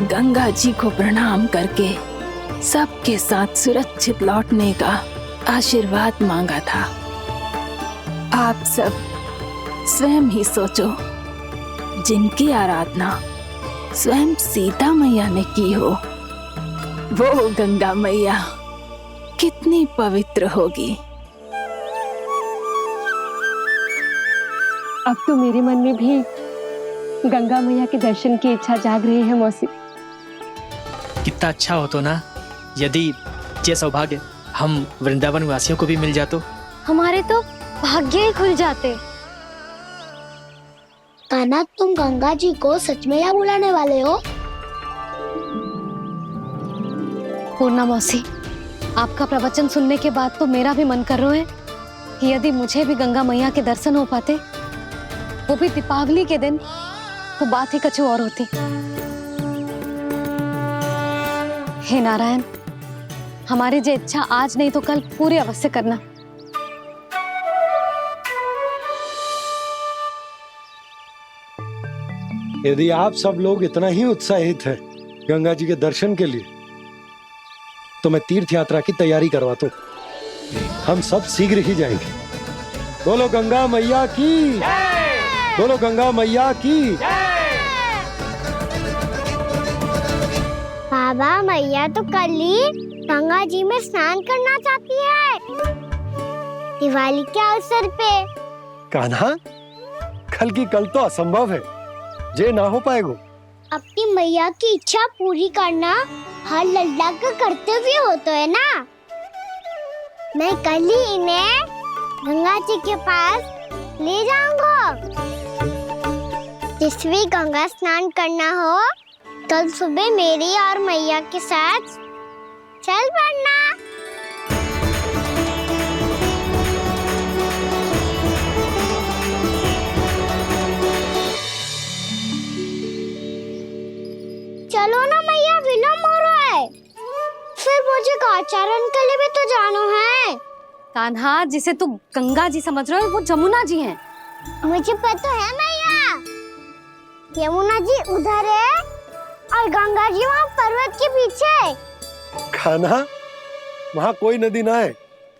गंगा जी को प्रणाम करके सबके साथ सुरक्षित लौटने का आशीर्वाद मांगा था। आप सब स्वयं ही सोचो, जिनकी आराधना स्वयं सीता मैया ने की हो, वो गंगा मैया कितनी पवित्र होगी। अब तो मेरे मन में भी गंगा मैया के दर्शन की इच्छा जाग रही है मौसी। कितना अच्छा हो तो ना यदि ये सौभाग्य हम वृंदावन वासियों को भी मिल जातो। हमारे तो भाग्य ही खुल जाते। कान्हा, तुम गंगा जी को सच में यहाँ बुलाने वाले हो? पूर्णा मौसी, आपका प्रवचन सुनने के बाद तो मेरा भी मन कर रहा है कि यदि मुझे भी गंगा मैया के दर्शन हो पाते, वो भी दीपावली के दिन, तो बात ही कुछ और होती। हे नारायण, हमारी जो इच्छा आज नहीं तो कल पूरी अवश्य करना। यदि आप सब लोग इतना ही उत्साहित हैं गंगा जी के दर्शन के लिए, तो मैं तीर्थ यात्रा की तैयारी करवाता हूँ। हम सब शीघ्र ही जाएंगे। बोलो गंगा मैया की, बोलो गंगा मैया की। बाबा, मैया तो कल ही गंगा जी में स्नान करना चाहती है, दिवाली के अवसर पे। कान्हा, कल की कल तो असंभव है, जे ना हो पाएगा। अपनी मैया की इच्छा पूरी करना हर लल्ला का कर्तव्य होता है ना। मैं कल ही इन्हें गंगा जी के पास ले जाऊंगा। जिस भी गंगा स्नान करना हो, कल सुबह मेरी और मैया के साथ चल पड़ना। चलो ना मैया, विलम्ब हो रहा है। फिर मुझे काचारण के लिए भी तो जाना है। कान्हा, जिसे तू गंगा जी समझ रहे हो, वो जमुना जी हैं। मुझे पता है मैया, यमुना जी उधर है और गंगा जी वहाँ पर्वत के पीछे। कान्हा, वहाँ कोई नदी ना है।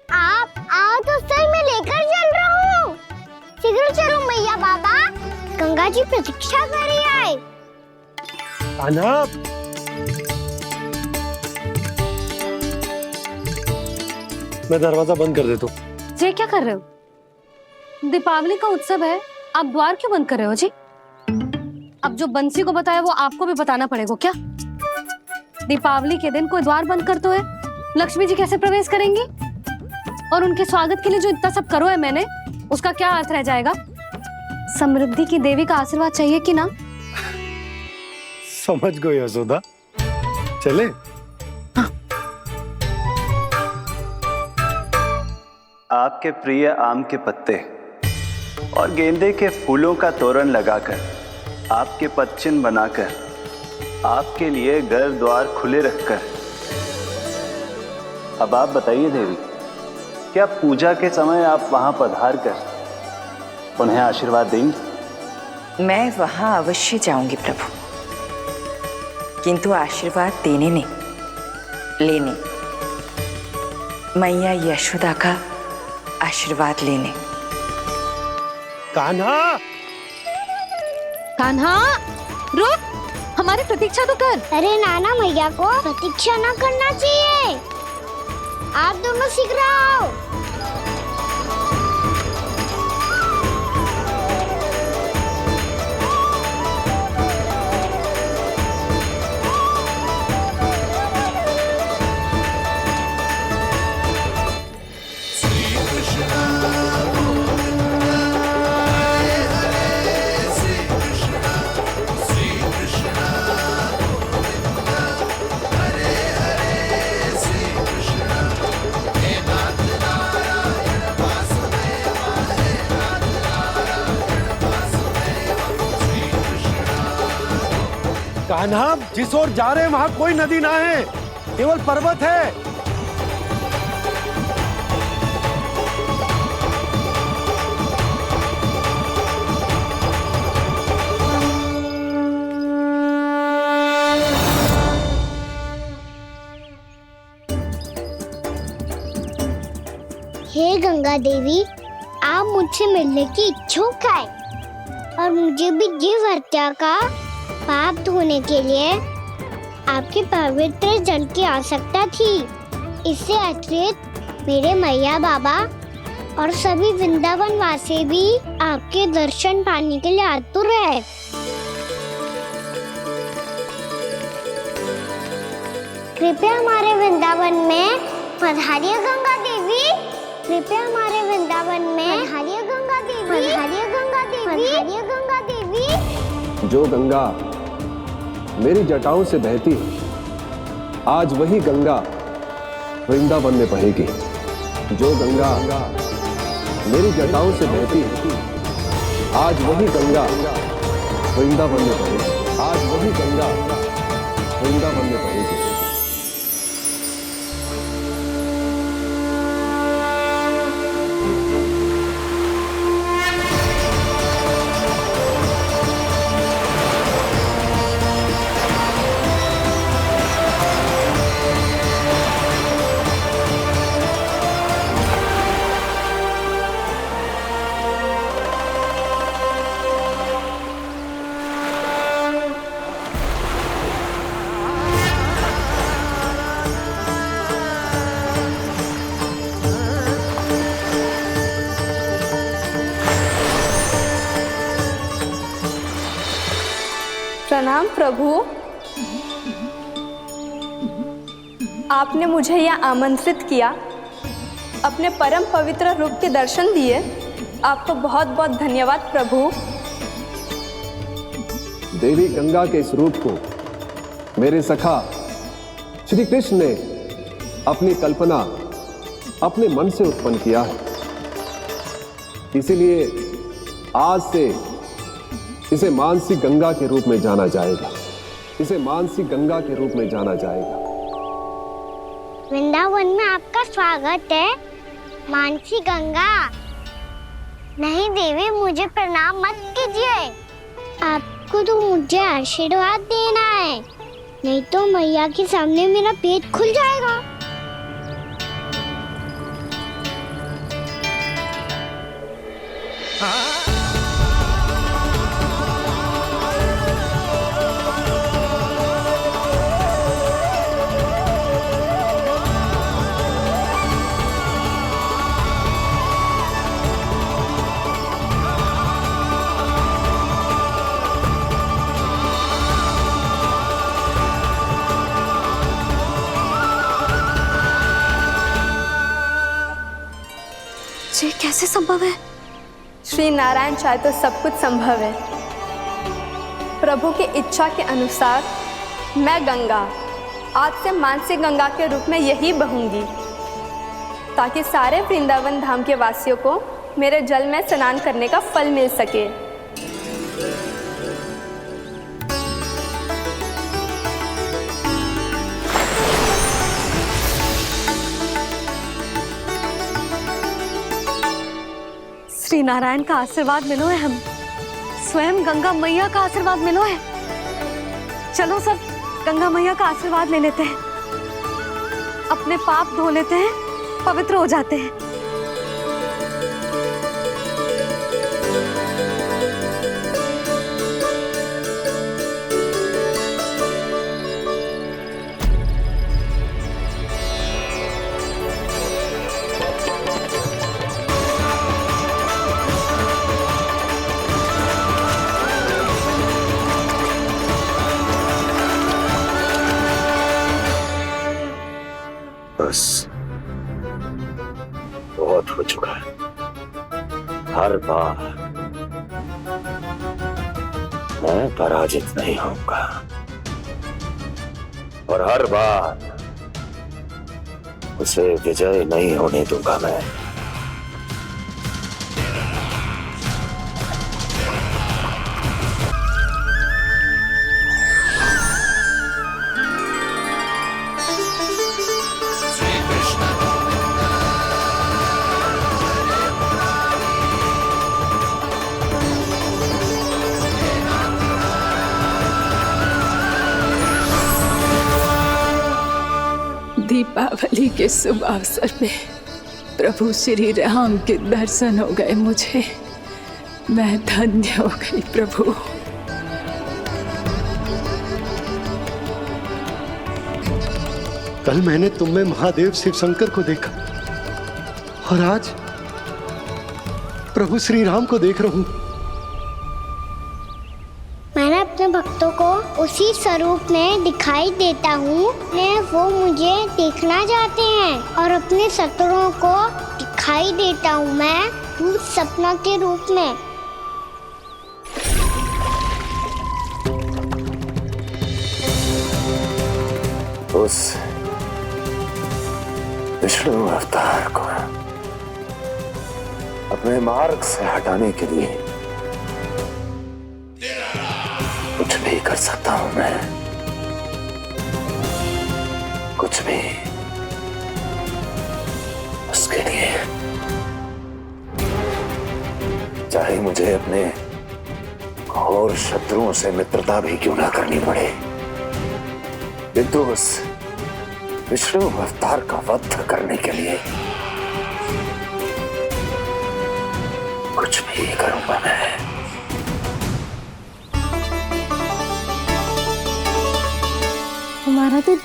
आप आओ तो सही, मैं लेकर चल रहा हूँ। शीघ्र चलो मैया। बाबा, गंगा जी प्रतीक्षा कर रही है। कान्हा, मैं दरवाजा बंद कर देता हूँ। जी क्या कर रहे हो? दीपावली का उत्सव है, आप द्वार क्यों बंद कर रहे हो जी? अब जो बंसी को बताया वो आपको भी बताना पड़ेगा क्या? दीपावली के दिन कोई द्वार बंद कर तो है, लक्ष्मी जी कैसे प्रवेश करेंगी? और उनके स्वागत के लिए जो इतना सब करो है मैंने, उसका क्या अर्थ रह जाएगा? समृद्धि की देवी का आशीर्वाद चाहिए कि ना? समझ गई यशोदा, चले। आपके प्रिय आम के पत्ते और गेंदे के फूलों का तोरण लगाकर, आपके पदचिन्ह बनाकर, आपके लिए घर द्वार खुले रखकर, अब आप बताइए देवी, क्या पूजा के समय आप वहां पधार कर उन्हें आशीर्वाद देंगी? मैं वहां अवश्य जाऊंगी प्रभु, किंतु आशीर्वाद देने नहीं, लेने, मैया यशोदा का आशीर्वाद लेने। कान्हा, कान्हा, रुक, हमारी प्रतीक्षा तो कर। अरे नाना, मैया को प्रतीक्षा ना करना चाहिए। आप दोनों शीघ्र आओ। कान्हा, जिस ओर जा रहे हैं वहां कोई नदी ना है, केवल पर्वत है। हे गंगा देवी, आप मुझसे मिलने की इच्छुक है और मुझे भी जीव हत्या का पाप धोने के लिए आपके पवित्र जल की आवश्यकता थी। इससे अतिरिक्त मेरे मैया बाबा और सभी वृंदावन वासी भी आपके दर्शन पाने के लिए आतुर है। कृपया हमारे वृंदावन में पधारिए गंगा देवी, कृपया हमारे वृंदावन में पधारिए गंगा देवी, पधारिए गंगा देवी, पधारिए गंगा देवी। जो गंगा मेरी जटाओं से बहती है, आज वही गंगा वृंदावन में बहेगी। जो गंगा मेरी जटाओं से बहती है, आज वही गंगा वृंदावन में बहेगी। आज वही गंगा वृंदावन में बहेगी। प्रणाम प्रभु, आपने मुझे यह आमंत्रित किया, अपने परम पवित्र रूप के दर्शन दिए। आपको बहुत बहुत धन्यवाद प्रभु। देवी गंगा के इस रूप को मेरे सखा श्री कृष्ण ने अपनी कल्पना अपने मन से उत्पन्न किया है। इसीलिए आज से इसे मानसी गंगा के रूप में जाना जाएगा। इसे मानसी गंगा के रूप में जाना जाएगा। वृंदावन में आपका स्वागत है मानसी गंगा। नहीं देवी, मुझे प्रणाम मत कीजिए। आपको तो मुझे आशीर्वाद देना है, नहीं तो मैया के सामने मेरा पेट खुल जाएगा। ये कैसे संभव है? श्री नारायण चाहे तो सब कुछ संभव है। प्रभु की इच्छा के अनुसार मैं गंगा आज से मानसी गंगा के रूप में यही बहूंगी, ताकि सारे वृंदावन धाम के वासियों को मेरे जल में स्नान करने का फल मिल सके। श्री नारायण का आशीर्वाद मिलो है, हम स्वयं गंगा मैया का आशीर्वाद मिलो है। चलो सब गंगा मैया का आशीर्वाद ले लेते हैं, अपने पाप धो लेते हैं, पवित्र हो जाते हैं। बस बहुत हो चुका है। हर बार मैं पराजित नहीं होऊंगा और हर बार उसे विजय नहीं होने दूंगा मैं। दीपावली के शुभ अवसर में प्रभु श्री राम के दर्शन हो गए मुझे। मैं धन्य हो गई प्रभु। कल मैंने तुम में महादेव शिव शंकर को देखा और आज प्रभु श्री राम को देख रहा हूं। मैंने अपने भक्तों को उसी स्वरूप में दिखाई देता हूँ। वो मुझे देखना चाहते हैं और अपने शत्रुओं को दिखाई देता हूँ मैं भूत सपना के रूप में। उस विष्णु अवतार को अपने मार्ग से हटाने के लिए कुछ भी कर सकता हूं मैं, कुछ भी। उसके लिए चाहे मुझे अपने घोर शत्रुओं से मित्रता भी क्यों ना करनी पड़े, किंतु उस विष्णु अवतार का वध करने के लिए कुछ भी करूंगा मैं। हमारा तो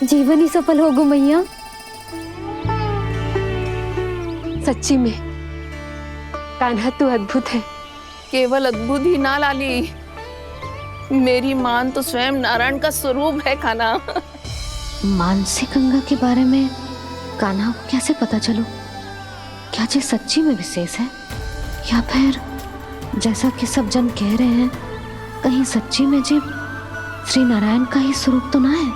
जीवन ही सफल हो गो मैया। सच्ची में कान्हा तू अद्भुत है। केवल अद्भुत ही ना लाली, मेरी मान तो स्वयं नारायण का स्वरूप है कान्हा। मानसी गंगा के बारे में कान्हा को कैसे पता चलो? क्या ये सच्ची में विशेष है या फिर जैसा कि सब जन कह रहे हैं कहीं सच्ची में जी श्री नारायण का ही स्वरूप तो ना है?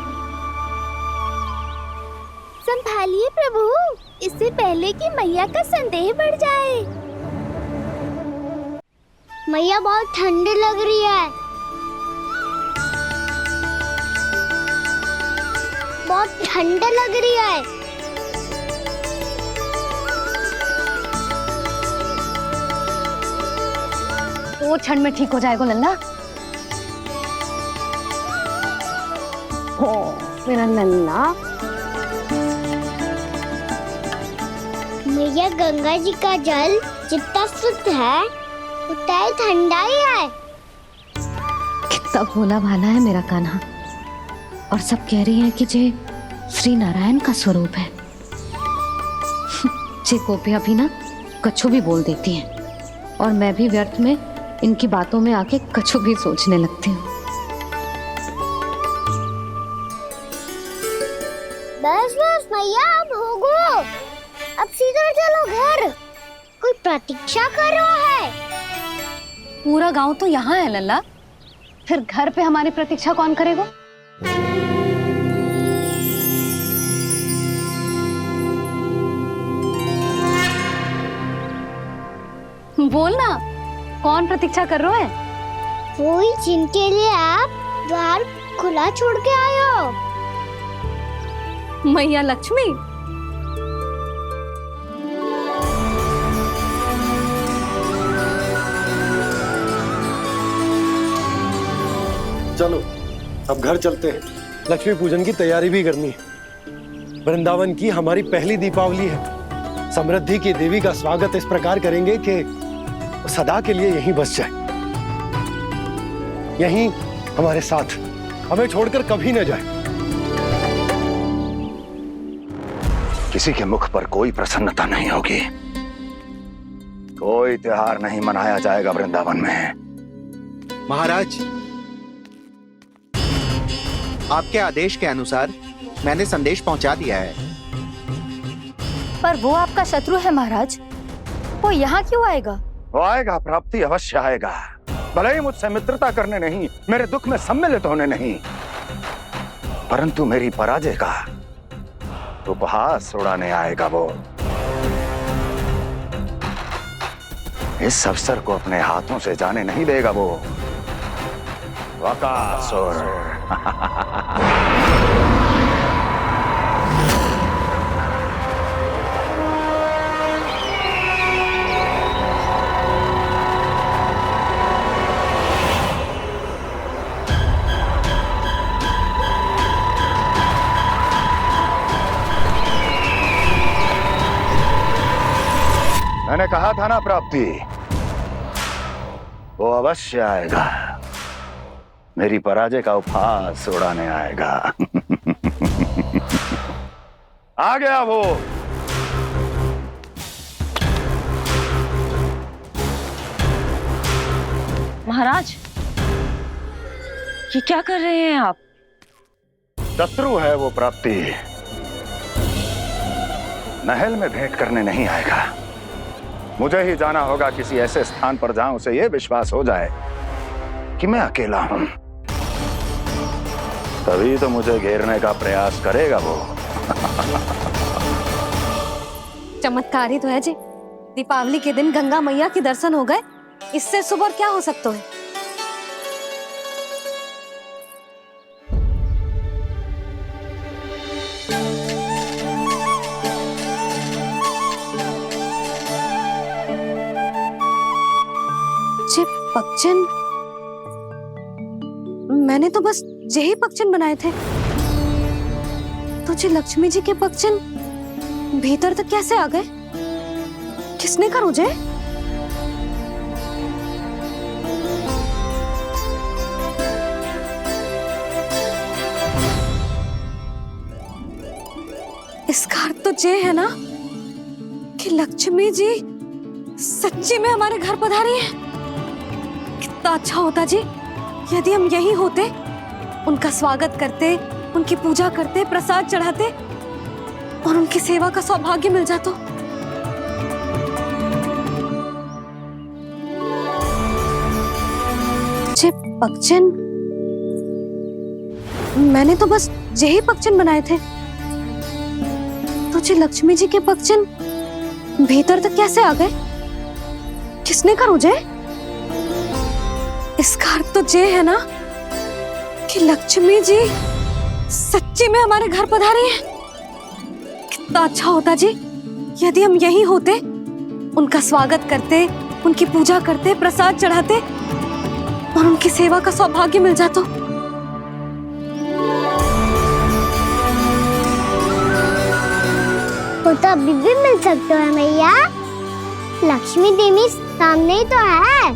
संभालिए प्रभु, इससे पहले कि मैया का संदेह बढ़ जाए। मैया बहुत ठंडी लग रही है, बहुत ठंडा लग रही है। वो ठंड में ठीक हो जाएगा लल्ला। हो मेरा लल्ला। मैया गंगा जी का जल जितना शुद्ध है उतना ही ठंडा ही है। कितना भोला भाला है मेरा कान्हा। और सब कह रही हैं कि जे श्री नारायण का स्वरूप है। जे गोपियां भी ना कछु भी बोल देती हैं और मैं भी व्यर्थ में इनकी बातों में आके कछु भी सोचने लगती हूँ। बस बस मैया, अब होगो, अब सीधा चलो घर। कोई प्रतीक्षा कर रहा है। पूरा गांव तो यहाँ है लल्ला, फिर घर पे हमारी प्रतीक्षा कौन करेगा? बोल ना, कौन प्रतीक्षा कर रहा है? वही जिनके लिए आप द्वार खुला छोड़ के आए हो। मैया लक्ष्मी। चलो अब घर चलते हैं। लक्ष्मी पूजन की तैयारी भी करनी है। वृंदावन की हमारी पहली दीपावली है। समृद्धि की देवी का स्वागत इस प्रकार करेंगे कि सदा के लिए यहीं बस जाए, यहीं हमारे साथ, हमें छोड़कर कभी न जाए। किसी के मुख पर कोई प्रसन्नता नहीं होगी, कोई त्योहार नहीं मनाया जाएगा वृंदावन में। महाराज, आपके आदेश के अनुसार मैंने संदेश पहुंचा दिया है। पर वो आपका शत्रु है महाराज, वो यहाँ क्यों आएगा? वो आएगा, प्राप्ति अवश्य आएगा। भले ही मुझसे मित्रता करने नहीं, मेरे दुख में सम्मिलित होने नहीं, परंतु मेरी पराजय का उपहास उड़ाने आएगा वो। इस अवसर को अपने हाथों से जाने नहीं देगा वो। वकासुर। मैंने कहा था ना प्राप्ति, वो अवश्य आएगा, मेरी पराजय का उपहास उड़ाने आएगा। आ गया वो। महाराज, ये क्या कर रहे हैं आप? शत्रु है वो प्राप्ति, महल में भेंट करने नहीं आएगा। मुझे ही जाना होगा किसी ऐसे स्थान पर जहां उसे यह विश्वास हो जाए कि मैं अकेला हूं, तभी तो मुझे घेरने का प्रयास करेगा वो। चमत्कारी तो है जी, दीपावली के दिन गंगा मैया के दर्शन हो गए, इससे शुभ और क्या हो सकता है। जे पक्षन, मैंने तो बस यही पक्षन बनाए थे, तो जे लक्ष्मी जी के पक्षन भीतर तक कैसे आ गए? किसने करूं जे? इसका अर्थ तो ये है ना कि लक्ष्मी जी सच्ची में हमारे घर पधारी है। कितना अच्छा होता जी यदि हम यही होते, उनका स्वागत करते, उनकी पूजा करते, प्रसाद चढ़ाते और उनकी सेवा का सौभाग्य मिल जाता। जे पक्षन, मैंने तो बस यही पक्षन बनाए थे, तो जे लक्ष्मी जी के पक्षन भीतर तक कैसे आ गए? किसने करूं जे? इसका अर्थ तो ये है ना कि लक्ष्मी जी सच्ची में हमारे घर पधारी है। कितना अच्छा होता जी यदि हम यही होते, उनका स्वागत करते, उनकी पूजा करते, प्रसाद चढ़ाते और उनकी सेवा का सौभाग्य मिल जाता। वो तो अभी भी मिल सकते हैं मैया, लक्ष्मी देवी सामने ही तो है।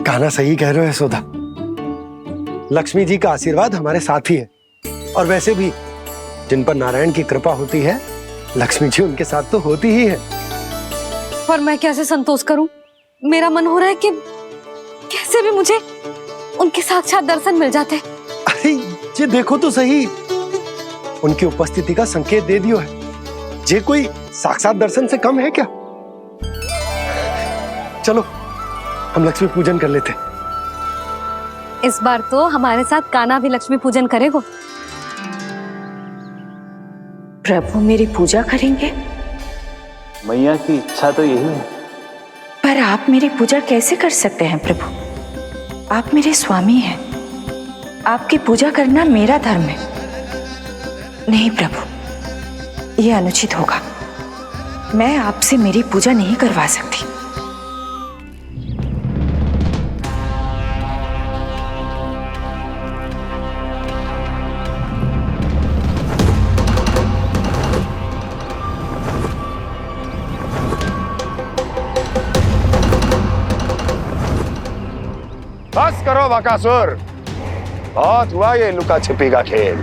कहना सही कह रहे हो यशोदा, लक्ष्मी जी का आशीर्वाद हमारे साथ ही है, और वैसे भी जिन पर नारायण की कृपा होती है, लक्ष्मी जी उनके साथ तो होती ही है। पर मैं कैसे संतोष करूं? मेरा मन हो रहा है कि कैसे भी मुझे उनके साक्षात दर्शन मिल जाते। अरे ये देखो तो सही, उनकी उपस्थिति का संकेत दे दियो है। ये कोई साक्षात दर्शन से कम है क्या? चलो हम लक्ष्मी पूजन कर लेते। इस बार तो हमारे साथ कान्हा भी लक्ष्मी पूजन करेगा। प्रभु मेरी पूजा करेंगे? मैया की इच्छा तो यही है। पर आप मेरी पूजा कैसे कर सकते हैं प्रभु? आप मेरे स्वामी हैं, आपकी पूजा करना मेरा धर्म है। नहीं प्रभु, यह अनुचित होगा। मैं आपसे मेरी पूजा नहीं करवा सकती। बस करो बकासुर, बहुत हुआ ये लुका छिपी का खेल।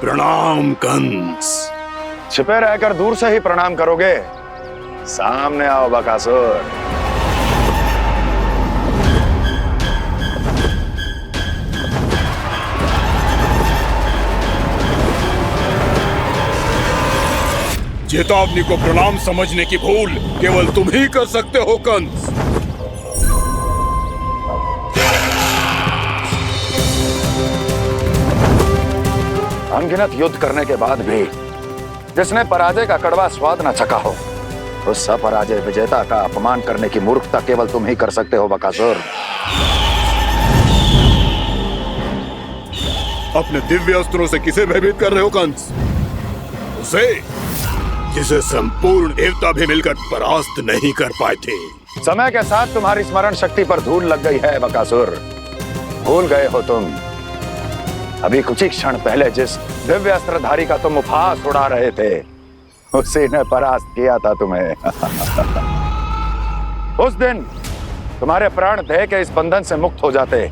प्रणाम कंस। छिपे रहकर दूर से ही प्रणाम करोगे? सामने आओ बकासुर। चेतावनी को प्रणाम समझने की भूल केवल तुम ही कर सकते हो कंस। अनगिनत युद्ध करने के बाद भी जिसने पराजय का कड़वा स्वाद न चखा हो, उस अपराजय विजेता का अपमान करने की मूर्खता केवल तुम ही कर सकते हो बकासुर। अपने दिव्य अस्त्रों से किसे भयभीत कर रहे हो कंस? उसे जिसे संपूर्ण देवता भी मिलकर परास्त नहीं कर पाए थे। समय के साथ तुम्हारी स्मरण शक्ति पर धूल लग गई है बकासुर। भूल गए हो तुम अभी कुछ ही क्षण पहले जिस दिव्य अस्त्रधारी का तुम उपहास उड़ा रहे थे, उसी ने परास्त किया था तुम्हें। उस दिन तुम्हारे प्राण दे के इस बंधन से मुक्त हो जाते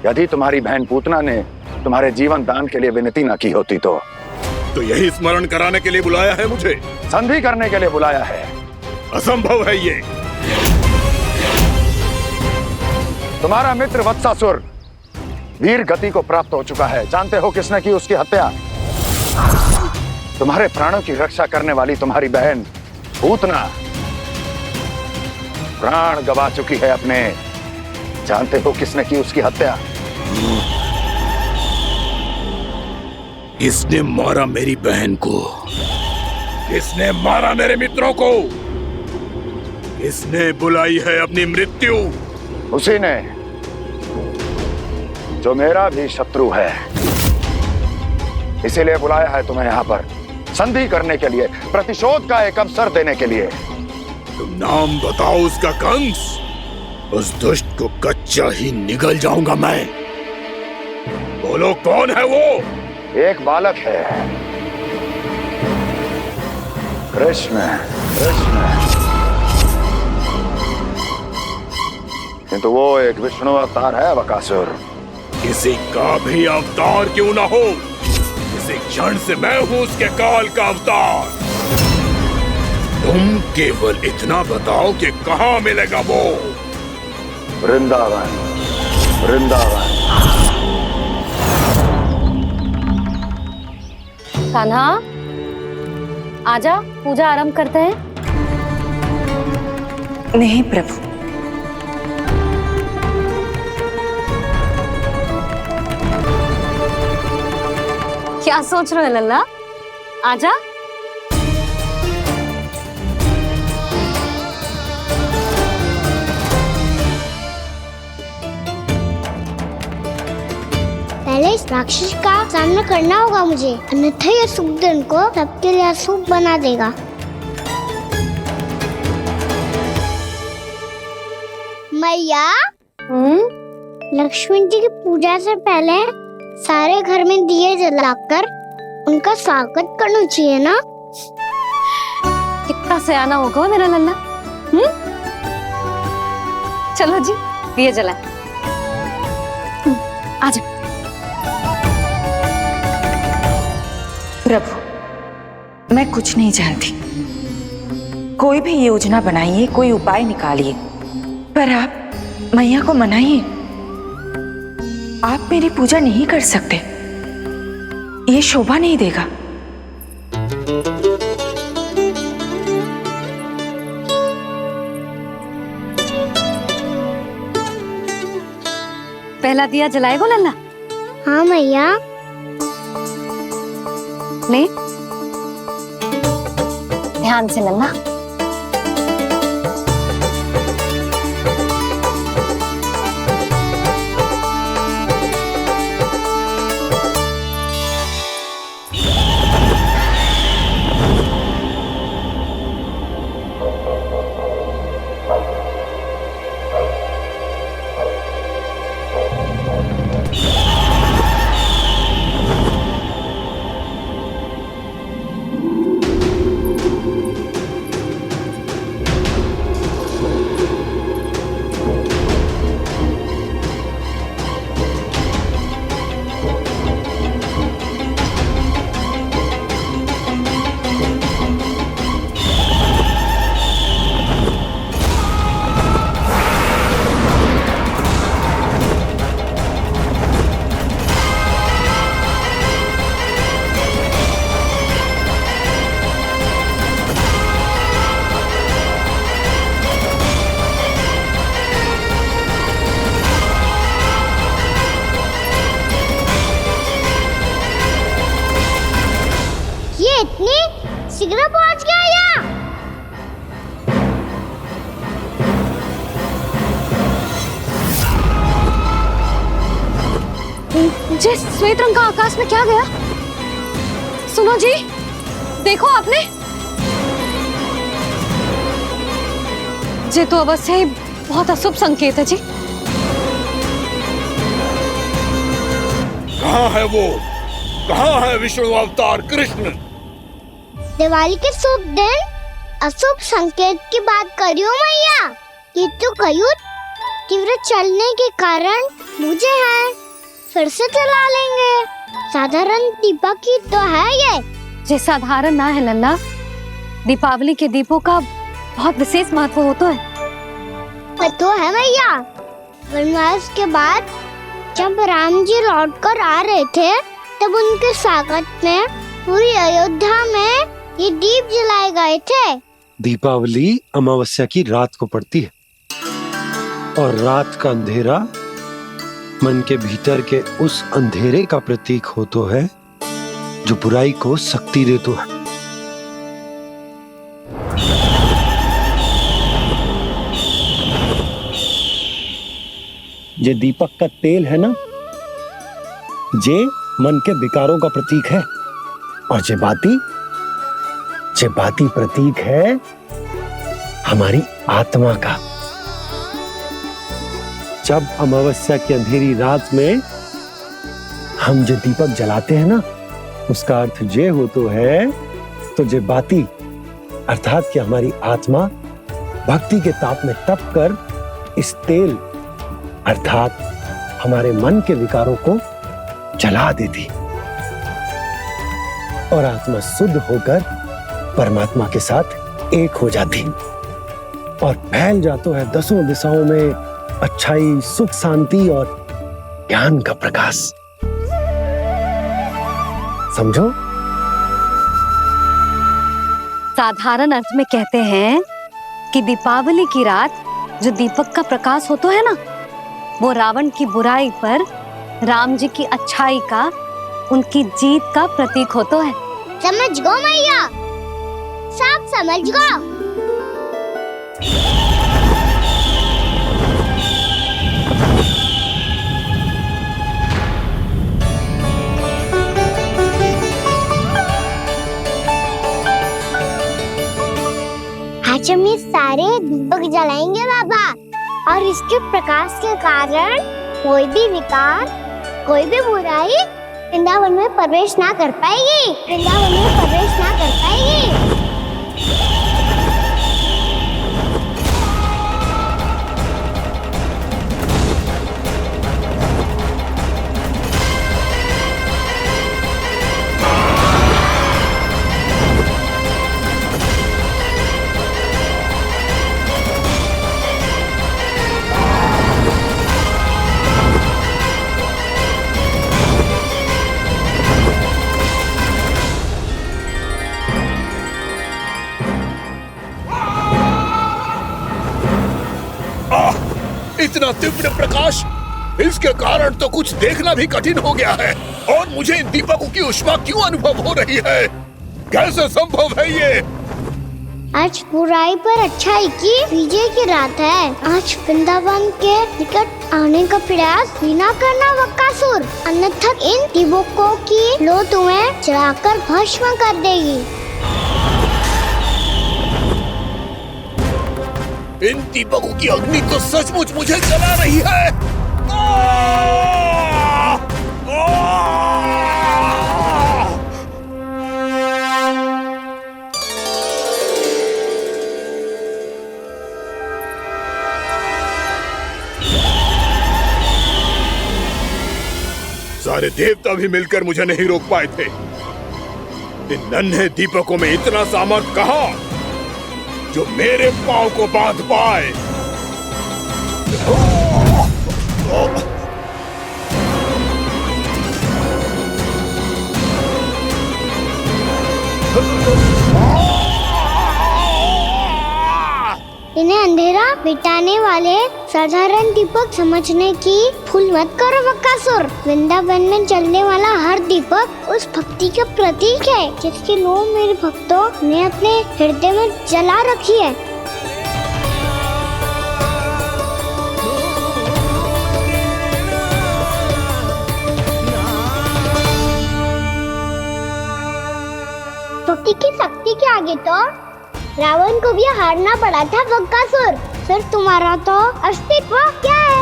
यदि तुम्हारी बहन पूतना ने तुम्हारे जीवन दान के लिए विनती न की होती तो यही स्मरण कराने के लिए बुलाया है मुझे? संधि करने के लिए बुलाया है। असंभव है ये। तुम्हारा मित्र वत्सासुर वीर गति को प्राप्त हो चुका है। जानते हो किसने की उसकी हत्या? तुम्हारे प्राणों की रक्षा करने वाली तुम्हारी बहन पूतना प्राण गवा चुकी है अपने। जानते हो किसने की उसकी हत्या? किसने मारा मेरी बहन को? किसने मारा मेरे मित्रों को? किसने बुलाई है अपनी मृत्यु? उसी ने जो मेरा भी शत्रु है। इसीलिए बुलाया है तुम्हें यहाँ पर संधि करने के लिए, प्रतिशोध का एक अवसर देने के लिए। तुम नाम बताओ उसका कंस। उस दुष्ट को कच्चा ही निगल जाऊंगा मैं। बोलो कौन है वो? एक बालक है, कृष्ण। किंतु वो एक विष्णु अवतार है बकासुर। किसी का भी अवतार क्यों ना हो, इसी क्षण से मैं हूं उसके काल का अवतार। तुम केवल इतना बताओ कि कहां मिलेगा वो? वृंदावन। वृंदावन। कान्हा, आजा, पूजा आरंभ करते हैं। नहीं प्रभु, क्या सोच रहे हो लल्ला? आजा। पहले इस राक्षस का सामना करना होगा मुझे, अन्यथा ये शुभ दिन को सबके लिए अशुभ बना देगा। मैया, लक्ष्मण जी की पूजा से पहले सारे घर में दिए जलाकर उनका स्वागत करना चाहिए ना? कितना सयाना होगा मेरा लल्ला। चलो जी, दिए जलाए। आजा। प्रभु, मैं कुछ नहीं जानती। कोई भी योजना बनाइए, कोई उपाय निकालिए, पर आप मैया को मनाइए। आप मेरी पूजा नहीं कर सकते, ये शोभा नहीं देगा। पहला दिया जलाएगो लल्ला? हाँ मैया। ले, ध्यान से लल्ला। इतनी शीघ्र पहुंच गया यहाँ? जे श्वेत रंग का आकाश में क्या गया? सुनो जी, देखो आपने, ये तो अवश्य ही बहुत अशुभ संकेत है जी। कहाँ है वो? कहाँ है विष्णु अवतार कृष्ण? दिवाली के शुभ दिन अशुभ संकेत की बात करियो मैया। ये तो कयूर तीव्र चलने के कारण मुझे है, फिर से चला लेंगे। साधारण दीपक ही तो है ये साधारण ना है लल्ला, दीपावली के दीपों का बहुत विशेष महत्व होता है। तो है भैया, वनवास के बाद जब राम जी लौट कर आ रहे थे तब उनके स्वागत में पूरी अयोध्या में ये दीप जलाए गए थे। दीपावली अमावस्या की रात को पड़ती है और रात का अंधेरा मन के भीतर के उस अंधेरे का प्रतीक हो तो है जो बुराई को शक्ति दे तो है। ये दीपक का तेल है ना, जे मन के विकारों का प्रतीक है, और जे बाती प्रतीक है हमारी आत्मा का। जब अमावस्या की अंधेरी रात में हम जो दीपक जलाते हैं ना, उसका अर्थ ये हो तो है, तो जे बाती अर्थात कि हमारी आत्मा भक्ति के ताप में तप कर इस तेल अर्थात हमारे मन के विकारों को जला देती और आत्मा शुद्ध होकर परमात्मा के साथ एक हो जाती और फैल जाता है दसों दिशाओं में अच्छाई, सुख, शांति और ज्ञान का प्रकाश। समझो? साधारण अर्थ में कहते हैं कि दीपावली की रात जो दीपक का प्रकाश होता है ना, वो रावण की बुराई पर राम जी की अच्छाई का, उनकी जीत का प्रतीक होता है। समझ गो मैया, सब समझ गो। आज हम ये सारे दीपक जलाएंगे बाबा, और इसके प्रकाश के कारण कोई भी विकार, कोई भी बुराई वृंदावन में प्रवेश ना कर पाएगी, वृंदावन में प्रवेश ना कर पाएगी। इतना तीव्र प्रकाश, इसके कारण तो कुछ देखना भी कठिन हो गया है। और मुझे इन दीपकों की उष्मा क्यों अनुभव हो रही है? कैसे संभव है ये? आज बुराई पर अच्छाई की विजय की रात है। आज वृंदावन के निकट आने का प्रयास भी ना करना बकासुर, अन्यथा इन दीपकों की लो तुम्हें जलाकर भस्म कर देगी। इन दीपकों की अग्नि तो सचमुच मुझे जला रही है। सारे देवता भी मिलकर मुझे नहीं रोक पाए थे। इन नन्हे दीपकों में इतना सामर्थ कहां जो मेरे पांव को बांध पाए। इन्हें अंधेरा मिटाने वाले साधारण दीपक समझने की भूल मत करो बकासुर। वृंदावन में जलने वाला हर दीपक उस भक्ति का प्रतीक है जिसकी लो मेरे भक्तों ने अपने हृदय में जला रखी है। आगे तो रावण को भी हारना पड़ा था बकासुर। फिर तुम्हारा तो अस्तित्व क्या है?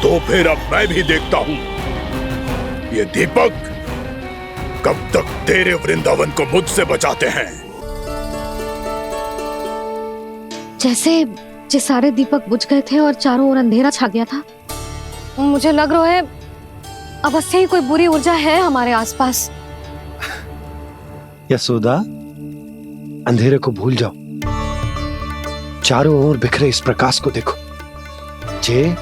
तो फिर अब मैं भी देखता हूँ ये दीपक कब तक तेरे वृंदावन को मुझसे बचाते हैं। जैसे सारे दीपक बुझ गए थे और चारों ओर अंधेरा छा गया था, मुझे लग रहा है अवश्य ही कोई बुरी ऊर्जा है हमारे आसपास। यशोदा, अंधेरे को भूल जाओ, चारों ओर बिखरे इस प्रकाश को देखो। जे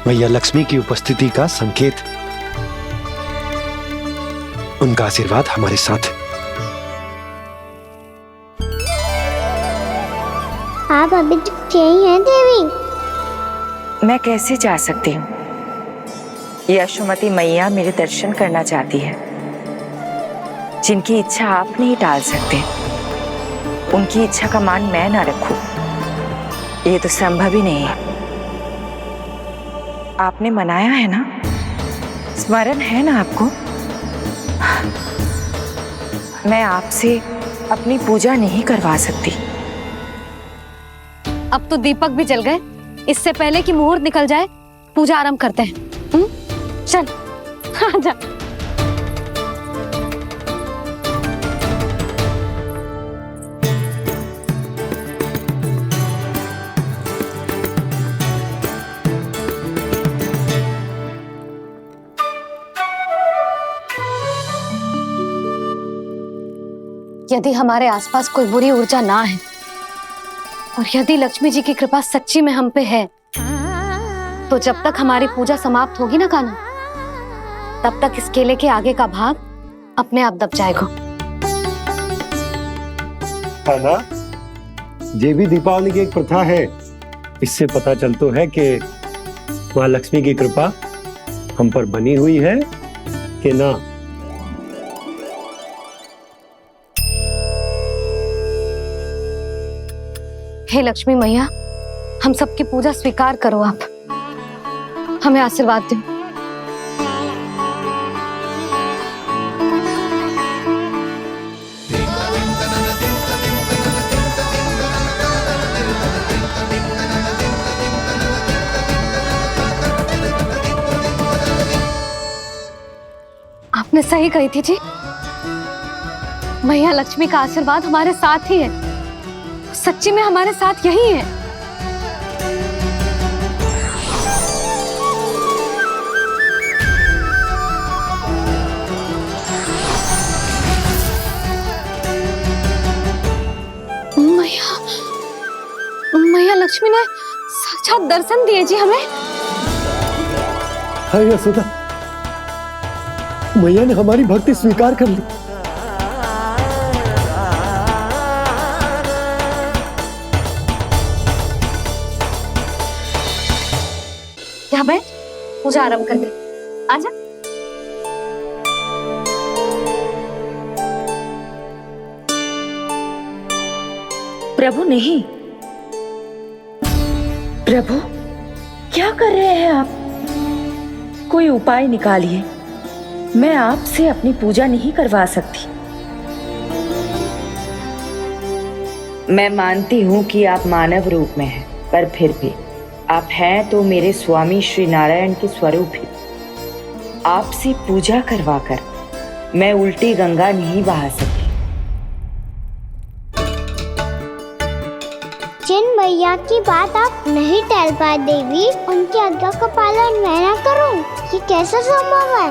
मैया लक्ष्मी की उपस्थिति का संकेत, उनका आशीर्वाद हमारे साथ है। आप अभी तक यही हैं देवी? मैं कैसे जा सकती हूँ? यशोमती मैया मेरे दर्शन करना चाहती है। जिनकी इच्छा आप नहीं टाल सकते, उनकी इच्छा का मान मैं ना रखूं, ये तो संभव ही नहीं है। आपने मनाया है ना, स्मरण है ना आपको? मैं आपसे अपनी पूजा नहीं करवा सकती। अब तो दीपक भी जल गए, इससे पहले कि मुहूर्त निकल जाए पूजा आरंभ करते हैं। चल आजा। यदि हमारे आसपास कोई बुरी ऊर्जा ना है और यदि लक्ष्मी जी की कृपा सच्ची में हम पे है, तो जब तक हमारी पूजा समाप्त होगी ना कान्हा, तब तक इस केले के आगे का भाग अपने आप दब जाएगा। है ना? ये भी दीपावली की एक प्रथा है। इससे पता चलता है कि माँ लक्ष्मी की कृपा हम पर बनी हुई है कि ना। हे लक्ष्मी मैया, हम सबकी पूजा स्वीकार करो, आप हमें आशीर्वाद दो। आपने सही कही थी जी, मैया लक्ष्मी का आशीर्वाद हमारे साथ ही है, सच्ची में हमारे साथ यही है। मैया लक्ष्मी ने साक्षात दर्शन दिए जी हमें। हाय यशोदा, मैया ने हमारी भक्ति स्वीकार कर ली। क्या बैठ, पूजा आरंभ कर दे। आजा। प्रभु नहीं, प्रभु क्या कर रहे हैं आप? कोई उपाय निकालिए, मैं आपसे अपनी पूजा नहीं करवा सकती। मैं मानती हूँ कि आप मानव रूप में हैं, पर फिर भी आप हैं तो मेरे स्वामी श्री नारायण के स्वरूप ही। आपसे पूजा करवाकर मैं उल्टी गंगा नहीं बहा सकती। जिन मैया की बात आप नहीं टाल पाए देवी, उनकी आज्ञा का पालन मैं ना करूं, ये कैसा संभव है?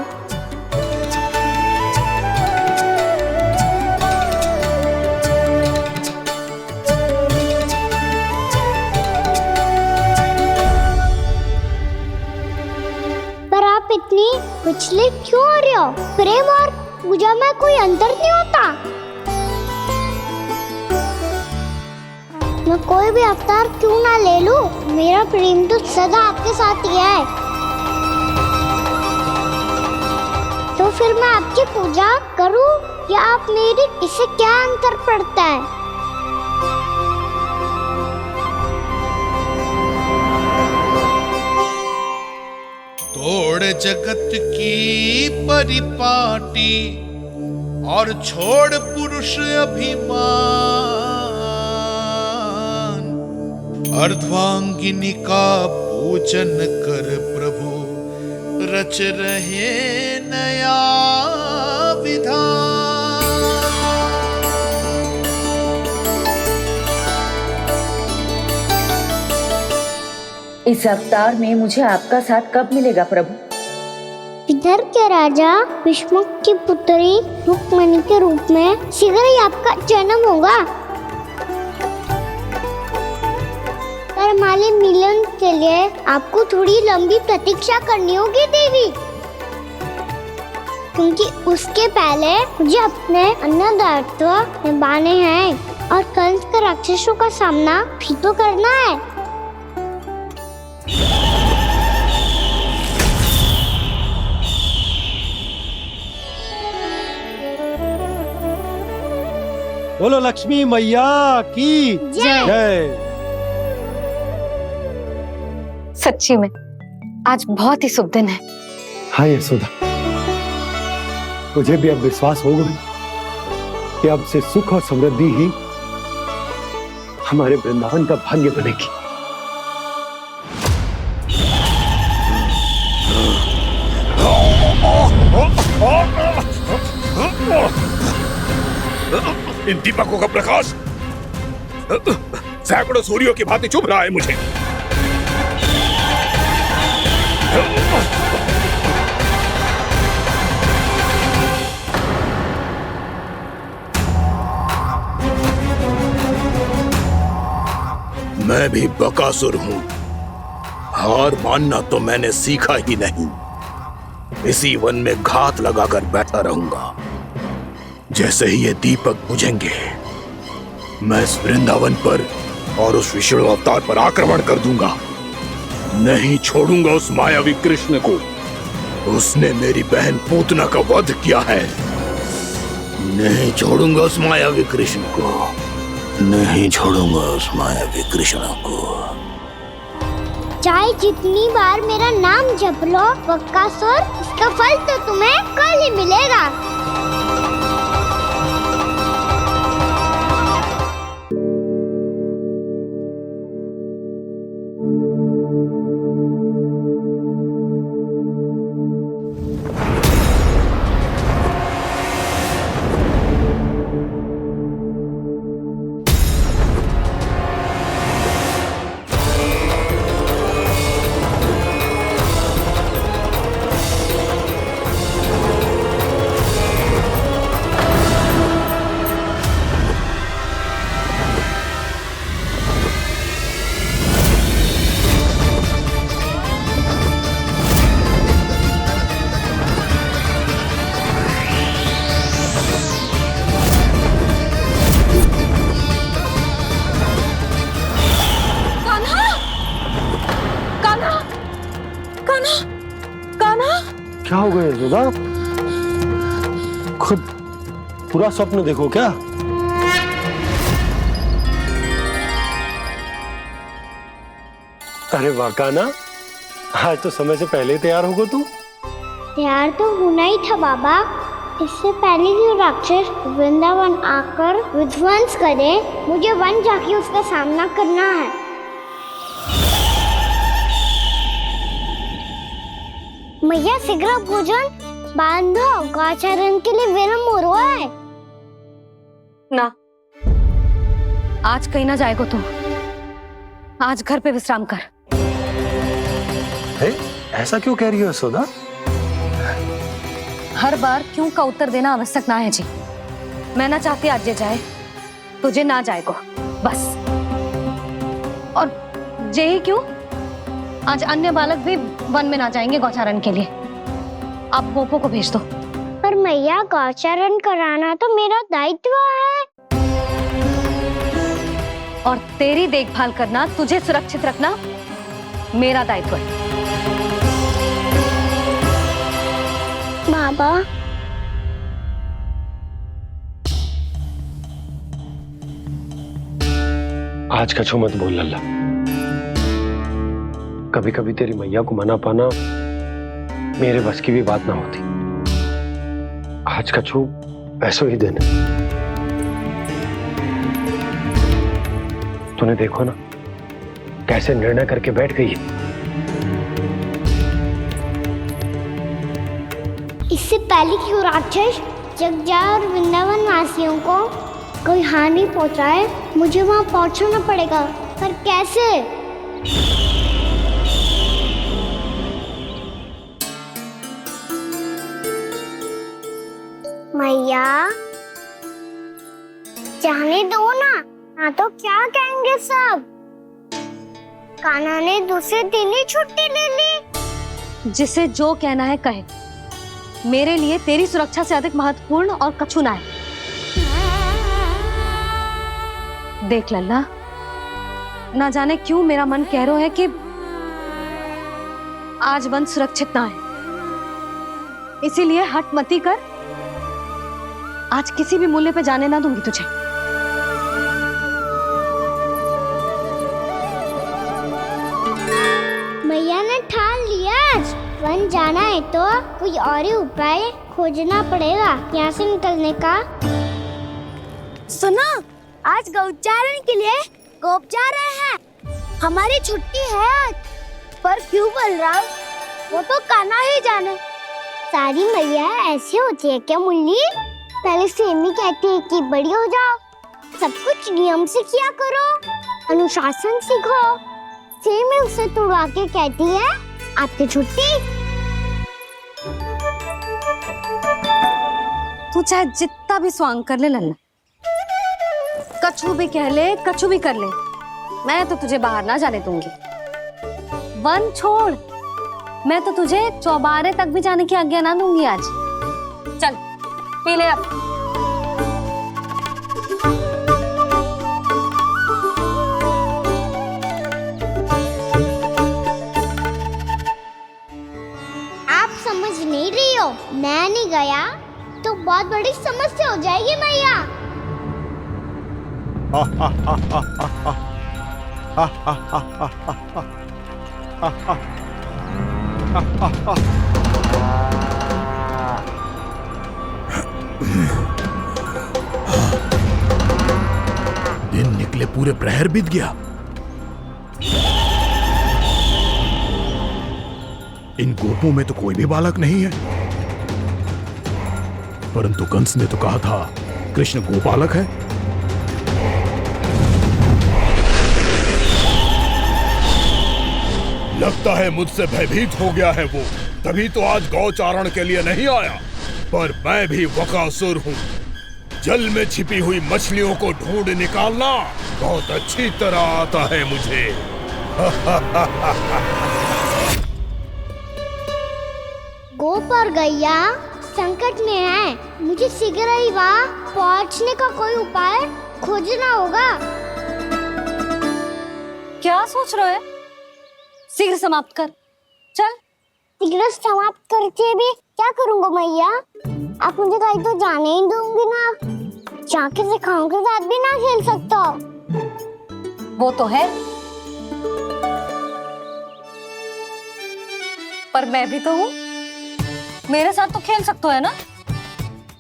पर आप इतनी विचलित क्यों हो रहे हो? प्रेम और पूजा में कोई अंतर नहीं होता। मैं कोई भी अवतार क्यों ना ले लूं, मेरा प्रेम तो सदा आपके साथ ही है। तो फिर मैं आपकी पूजा करूं या आप मेरी, इससे क्या अंतर पड़ता है? तोड़ जगत की परिपाटी और छोड़ पुरुष अभिमान, अर्धांगिनी का पूजन कर प्रभु रच रहे नया विधान। इस अवतार में मुझे आपका साथ कब मिलेगा प्रभु? इधर के राजा भीष्मक की पुत्री रुक्मणी के रूप में शीघ्र ही आपका जन्म होगा। पर हमारे मिलन के लिए आपको थोड़ी लंबी प्रतीक्षा करनी होगी देवी, क्योंकि उसके पहले मुझे अपने अन्य दायित्व निभाने हैं और कंस के राक्षसों का सामना भी तो करना है। बोलो लक्ष्मी मैया की जय। सच्ची में आज बहुत ही शुभ दिन है। हाँ यशोदा, मुझे भी अब विश्वास हो गया कि अब से सुख और समृद्धि ही हमारे वृंदावन का भाग्य बनेगी। इन दीपकों का प्रकाश सैकड़ों सूर्यों की भांति चुभ रहा है मुझे। मैं भी बकासुर हूं, हार मानना तो मैंने सीखा ही नहीं। इसी वन में घात लगाकर बैठा रहूंगा। जैसे ही ये दीपक बुझेंगे, मैं इस वृंदावन पर और उस विष्णु अवतार पर आक्रमण कर दूंगा। नहीं छोड़ूंगा उस मायावी कृष्ण को। उसने मेरी बहन पूतना का वध किया है। नहीं छोड़ूंगा उस मायावी कृष्ण को। नहीं छोड़ूंगा उस मायावी कृष्ण को। चाहे जितनी बार मेरा नाम जप लो बकासुर, इसका फल तो तुम्हें कल ही मिलेगा। क्या हो गया यशोदा? खुद पूरा स्वप्न देखो क्या? अरे वाकाना, आज तो समय से पहले तैयार होगा तू। तैयार तो होना ही था बाबा। इससे पहले कि राक्षस वृंदावन आकर विध्वंस करे, मुझे वन जाके उसका सामना करना है। मैया शीघ्र भोजन बांधो, गौचरण के लिए विलंब हो रहा है। ना, आज कहीं ना जाएगो तुम। आज घर पे विश्राम कर। ऐसा क्यों कह रही हो यशोदा? हर बार क्यों का उत्तर देना आवश्यक ना है जी। मैं ना चाहती आज ये जाए, तुझे ना जाएगो बस। और जे ही क्यों, आज अन्य बालक भी वन में ना जाएंगे गौचारण के लिए। आप गोपो को भेज दो। पर मैया गौचारण कराना तो मेरा दायित्व है। और तेरी देखभाल करना, तुझे सुरक्षित रखना मेरा दायित्व है। बाबा, आज कछु मत बोल लल्ला। कभी कभी तेरी मैया को मना पाना मेरे बस की भी बात ना होती। आज कछु ऐसो ही दिन तूने देखो ना कैसे निर्णय करके बैठ गई है। इससे पहले कि वो राक्षस जगजा और वृंदावन वासियों को कोई हानि पहुंचाए, मुझे वहां पहुंचना पड़ेगा। पर कैसे? मैया जाने दो ना तो क्या कहेंगे सब। कान्हा ने दूसरे दिन ही छुट्टी ले ली। जिसे जो कहना है कहे, मेरे लिए तेरी सुरक्षा से अधिक महत्वपूर्ण और कछु ना है। देख लल्ला, ना जाने क्यों मेरा मन कह रहा है कि आज वन सुरक्षित ना है, इसीलिए हट मती कर। आज किसी भी मूल्य पे जाने ना दूंगी तुझे। मैया ने ठान लिया, वन जाना है तो कोई और ही उपाय खोजना पड़ेगा यहाँ से निकलने का। सुनो, आज गौचारण के लिए गोप जा रहे हैं। हमारी छुट्टी है आज। पर क्यों बलराम? वो तो कान्हा ही जाने। सारी मैया ऐसी होती है क्या मुल्ली? पहले सेमी कहती है कि बड़ी हो जाओ, सब कुछ नियम से किया करो, अनुशासन सीखो। सेमी उसे तुड़वा के कहती है आपकी छुट्टी। तू चाहे जितना भी स्वांग कर ले लल्ला, कछु भी कह ले, कछु भी कर ले, मैं तो तुझे बाहर ना जाने दूंगी। वन छोड़, मैं तो तुझे चौबारे तक भी जाने की आज्ञा ना दूंगी आज। चल पी ले अब। आप समझ नहीं रही हो, मैं नहीं गया तो बहुत बड़ी समस्या हो जाएगी मैया। दिन निकले पूरे प्रहर बीत गया। इन गोपों में तो कोई भी बालक नहीं है, परंतु कंस ने तो कहा था कृष्ण गोपालक है। लगता है मुझसे भयभीत हो गया है वो, तभी तो आज गौचारण के लिए नहीं आया। पर मैं भी वकासुर हूँ, जल में छिपी हुई मछलियों को ढूंढ निकालना बहुत अच्छी तरह आता है मुझे। गोप और गैया संकट में है, मुझे शीघ्र ही वहाँ पहुँचने का कोई उपाय खोजना होगा। क्या सोच रहे है? शीघ्र समाप्त कर, चल। शीघ्र समाप्त करके भी क्या करूँगा मैया? आप मुझे कहीं तो जाने ही दूंगी ना, जाके सिखाओं के साथ भी ना खेल सकता। वो तो है, पर मैं भी तो हूँ, मेरे साथ तो खेल सकते हो है ना?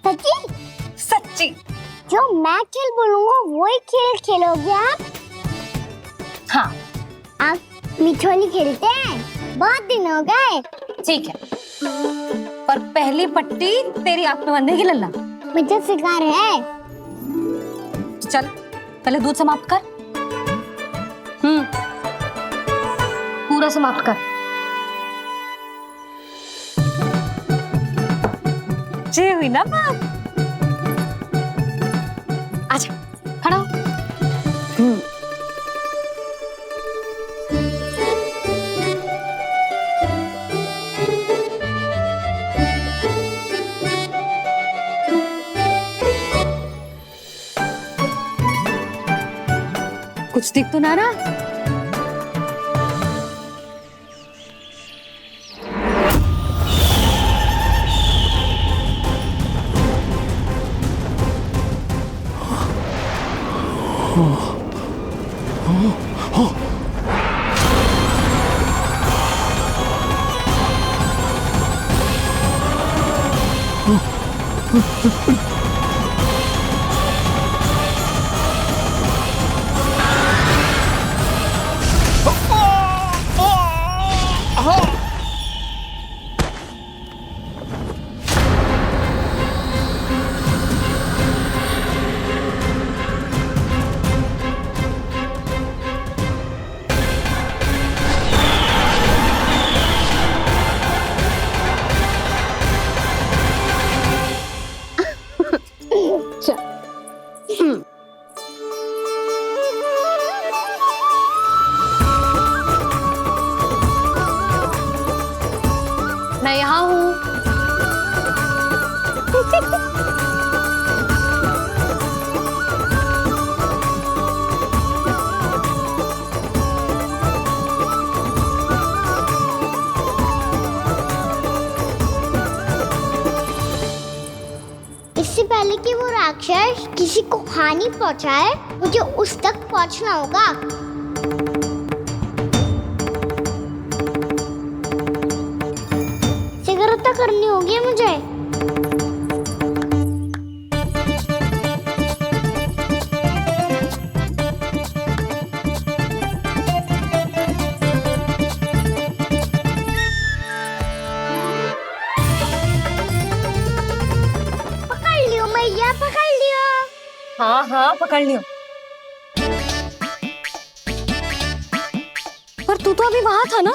सच्ची? सच्ची। जो मैं खेल बोलूँगा वही खेल खेलोगे आप? हाँ। आप मिठोली खेलते हैं? बहुत दिन हो गए। ठीक है, पर पहली पट्टी तेरी आंख में बांधने की लल्ला। मुझे शिकार है। चल पहले दूध समाप्त कर। पूरा समाप्त कर। जे हुई ना बात। आजा, खड़ा हो। कुछ दिख तो ना रहा। राक्षस किसी को हानि पहुंचाए, मुझे उस तक पहुंचना होगा। सिगरता करनी होगी मुझे। हाँ हाँ पकड़ लियो। पर तू तो अभी वहां था ना,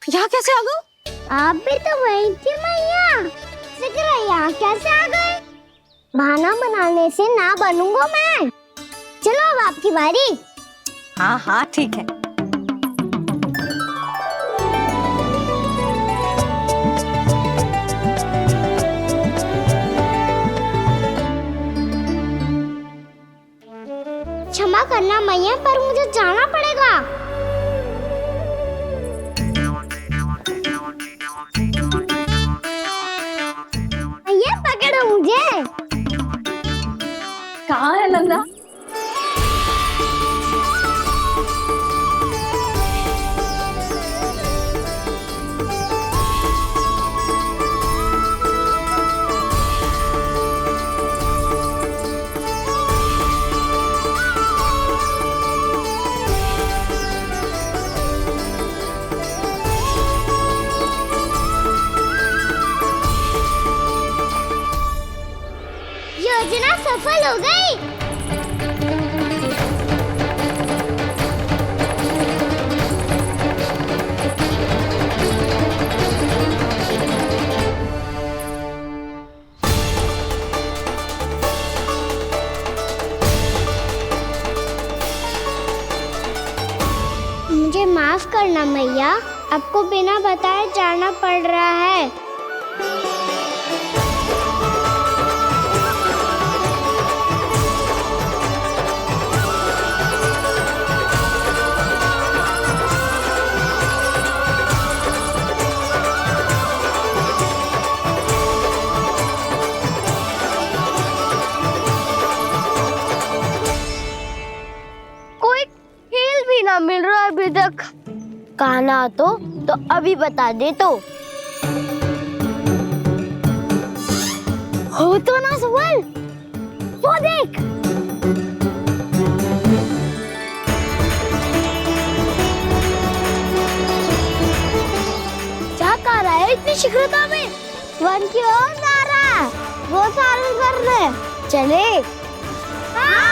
यहाँ कैसे आ गई? आप भी तो वही थी मैया, सिकरा यहाँ कैसे आ गए? बहाना बनाने से ना बनूंगा मैं। चलो अब आपकी बारी। हाँ हाँ ठीक है। क्षमा करना मैया, पर मुझे जाना पड़ेगा। मैया पकड़ो मुझे। कहाँ है नंदा? योजना सफल हो गई। मुझे माफ करना मैया, आपको बिना बताए जाना पड़ रहा है। मिल रहा है अभी तक। कहना तो अभी बता दे तो। हो तो ना सवाल, वो देख। क्या कर रहा है इतनी शीघ्रता में? वन की ओर जा रहा है, वो सारे कर रहे। चले। हाँ।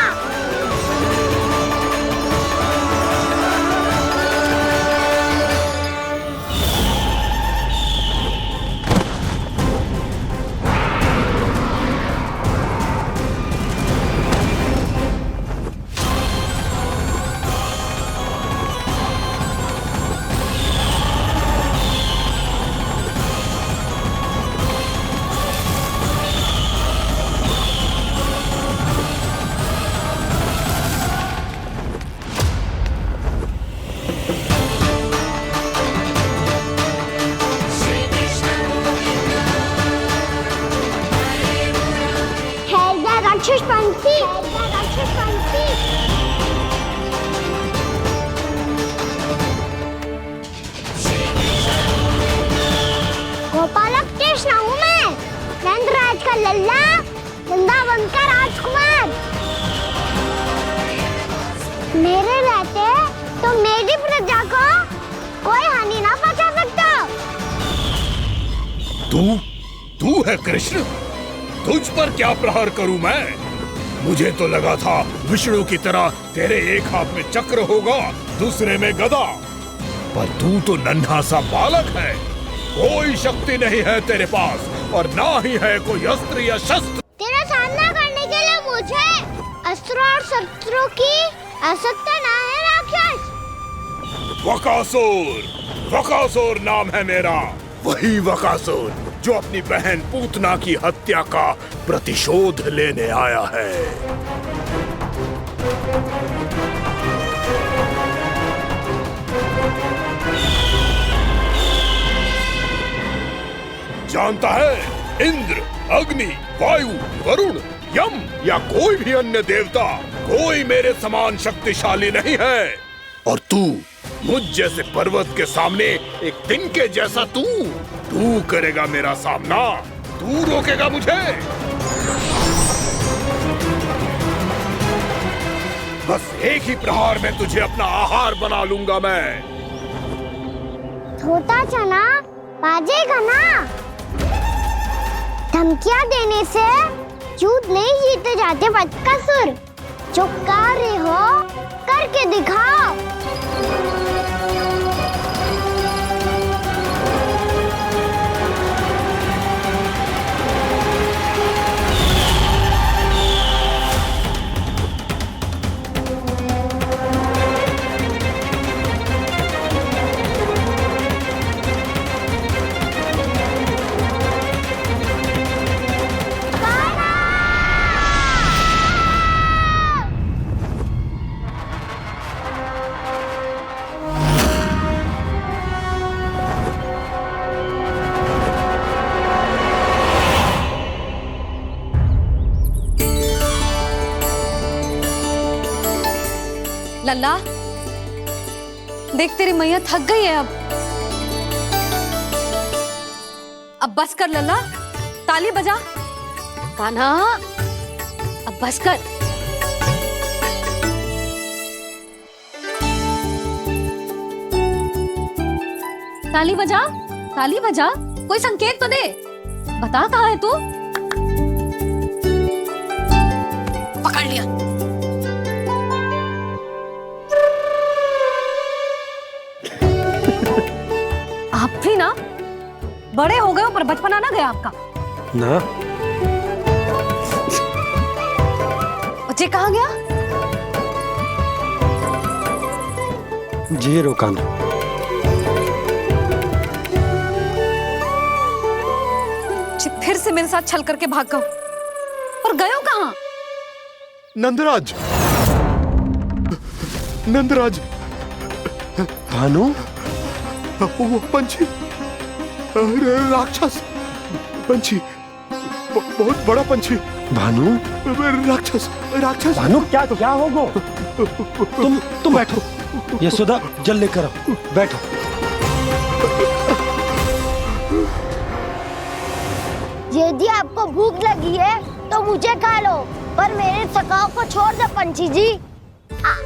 राक्षस पंछी, राक्षस पंछी। गोपालक कृष्ण हूँ मैं, नंदराज का लल्ला, वृंदावन का राजकुमार। मेरे रहते तो मेरी प्रजा को कोई हानि ना पहुंचा सकता। तू है कृष्ण? तुझ पर क्या प्रहार करूं मैं? मुझे तो लगा था विष्णु की तरह तेरे एक हाथ में चक्र होगा, दूसरे में गदा। पर तू तो नन्हा सा बालक है, कोई शक्ति नहीं है तेरे पास और ना ही है कोई अस्त्र या शस्त्र। तेरा सामना करने के लिए मुझे अस्त्र और शस्त्रों की आवश्यकता ना है राक्षस। वकासुर नाम है मेरा, वही वकासुर जो अपनी बहन पूतना की हत्या का प्रतिशोध लेने आया है। जानता है, इंद्र, अग्नि, वायु, वरुण यम या कोई भी अन्य देवता कोई मेरे समान शक्तिशाली नहीं है। और तू मुझ जैसे पर्वत के सामने एक तिनके जैसा तू करेगा मेरा सामना? तू रोकेगा मुझे? बस एक ही प्रहार में तुझे अपना आहार बना लूंगा मैं। छोटा चना बाजेगा ना? धमकियां देने से युद्ध नहीं जीते जाते बदकसूर। जो कार्य हो करके दिखाओ। लल्ला, देख तेरी मैया थक गई है अब बस कर लल्ला, ताली बजा। कान्हा, अब बस कर। ताली बजा, ताली बजा, कोई संकेत तो दे। बता कहाँ है तू? पकड़ लिया। आप भी ना बड़े हो गए हो पर बचपना ना गया आपका ना। बच्चे कहाँ गया? जी रोकाना। फिर से मेरे साथ छल करके भाग गए और गए हो कहाँ? नंदराज, नंदराज। भानु, वो पंछी, राक्षस पंछी, बहुत बड़ा पंछी। भानु, राक्षस, राक्षस। भानु, क्या होगा? तुम बैठो। यशोदा, जल लेकर आओ। बैठो। यदि आपको भूख लगी है तो मुझे खा लो, पर मेरे थकाव को छोड़ दो पंछी जी।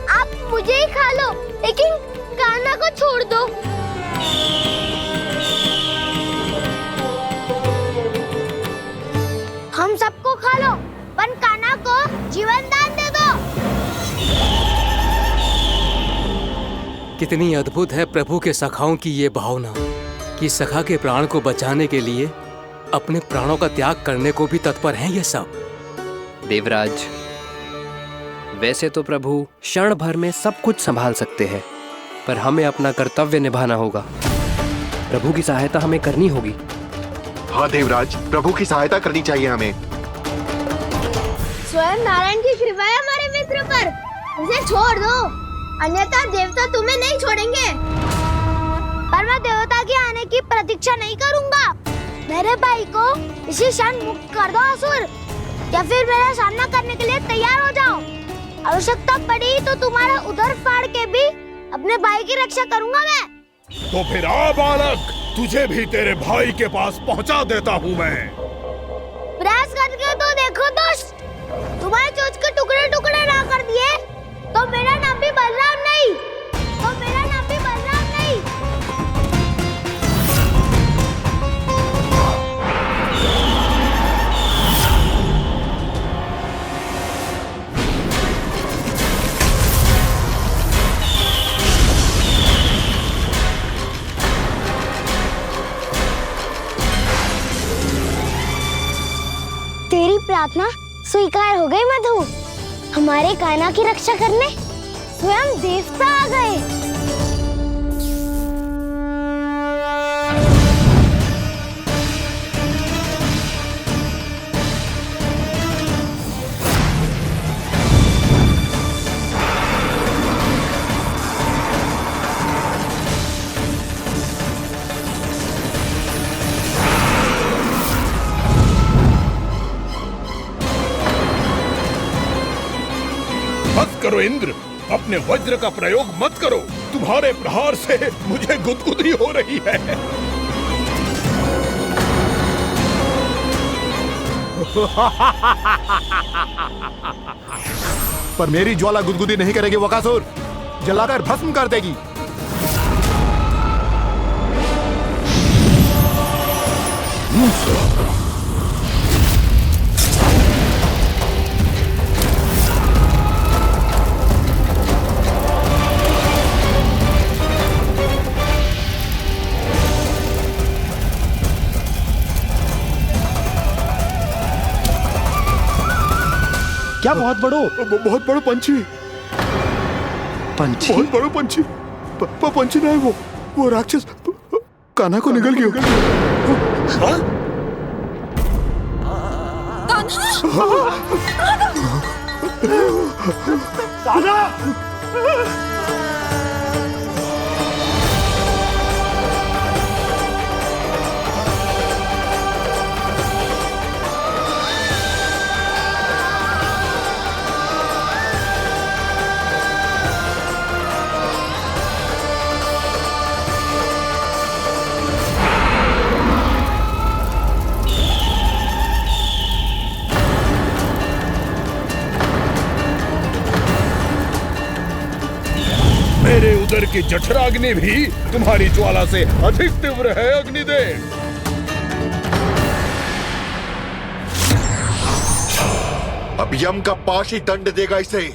आप मुझे ही खा लो, लेकिन कान्हा को छोड़ दो। हम सबको खा लो, पर कान्हा को जीवन दान दे दो। कितनी अद्भुत है प्रभु के सखाओं की ये भावना कि सखा के प्राण को बचाने के लिए अपने प्राणों का त्याग करने को भी तत्पर हैं ये सब। देवराज, वैसे तो प्रभु क्षण भर में सब कुछ संभाल सकते हैं, पर हमें अपना कर्तव्य निभाना होगा। प्रभु की सहायता हमें करनी होगी। हाँ देवराज, प्रभु की सहायता करनी चाहिए हमें। स्वयं नारायण की कृपा है हमारे मित्र पर, उसे छोड़ दो, अन्यथा देवता तुम्हें नहीं छोड़ेंगे। पर मैं देवता के आने की प्रतीक्षा नहीं करूंगा। मेरे भाई को इसी क्षण मुक्त कर दो असुर, या फिर मेरा सामना करने के लिए तैयार हो जाओ। आवश्यकता पड़ी तो तुम्हारा उधर फाड़ के भी अपने भाई की रक्षा करूंगा मैं। तो फिर आ बालक, तुझे भी तेरे भाई के पास पहुंचा देता हूँ मैं। प्रयास करके तो देखो दोस्त, तुम्हारे चोंच के टुकड़े टुकड़े ना कर दिए तो मेरा नाम भी बलराम नहीं, तो मेरा नाम भी बलराम नहीं। तेरी प्रार्थना स्वीकार हो गई मधु। हमारे कान्हा की रक्षा करने स्वयं देवता आ गए। करो इंद्र, अपने वज्र का प्रयोग मत करो। तुम्हारे प्रहार से मुझे गुदगुदी हो रही है। पर मेरी ज्वाला गुदगुदी नहीं करेगी बकासुर, जलाकर भस्म कर देगी। क्या बहुत बड़ो? बहुत बड़ो पंछी। पंछी? बहुत बड़ो पंछी। पंछी ना है वो राक्षस कान्हा को निगल गया। मेरे उदर की जठराग्नि भी तुम्हारी ज्वाला से अधिक तीव्र है अग्निदेव। अब यम का पाश ही दंड देगा इसे।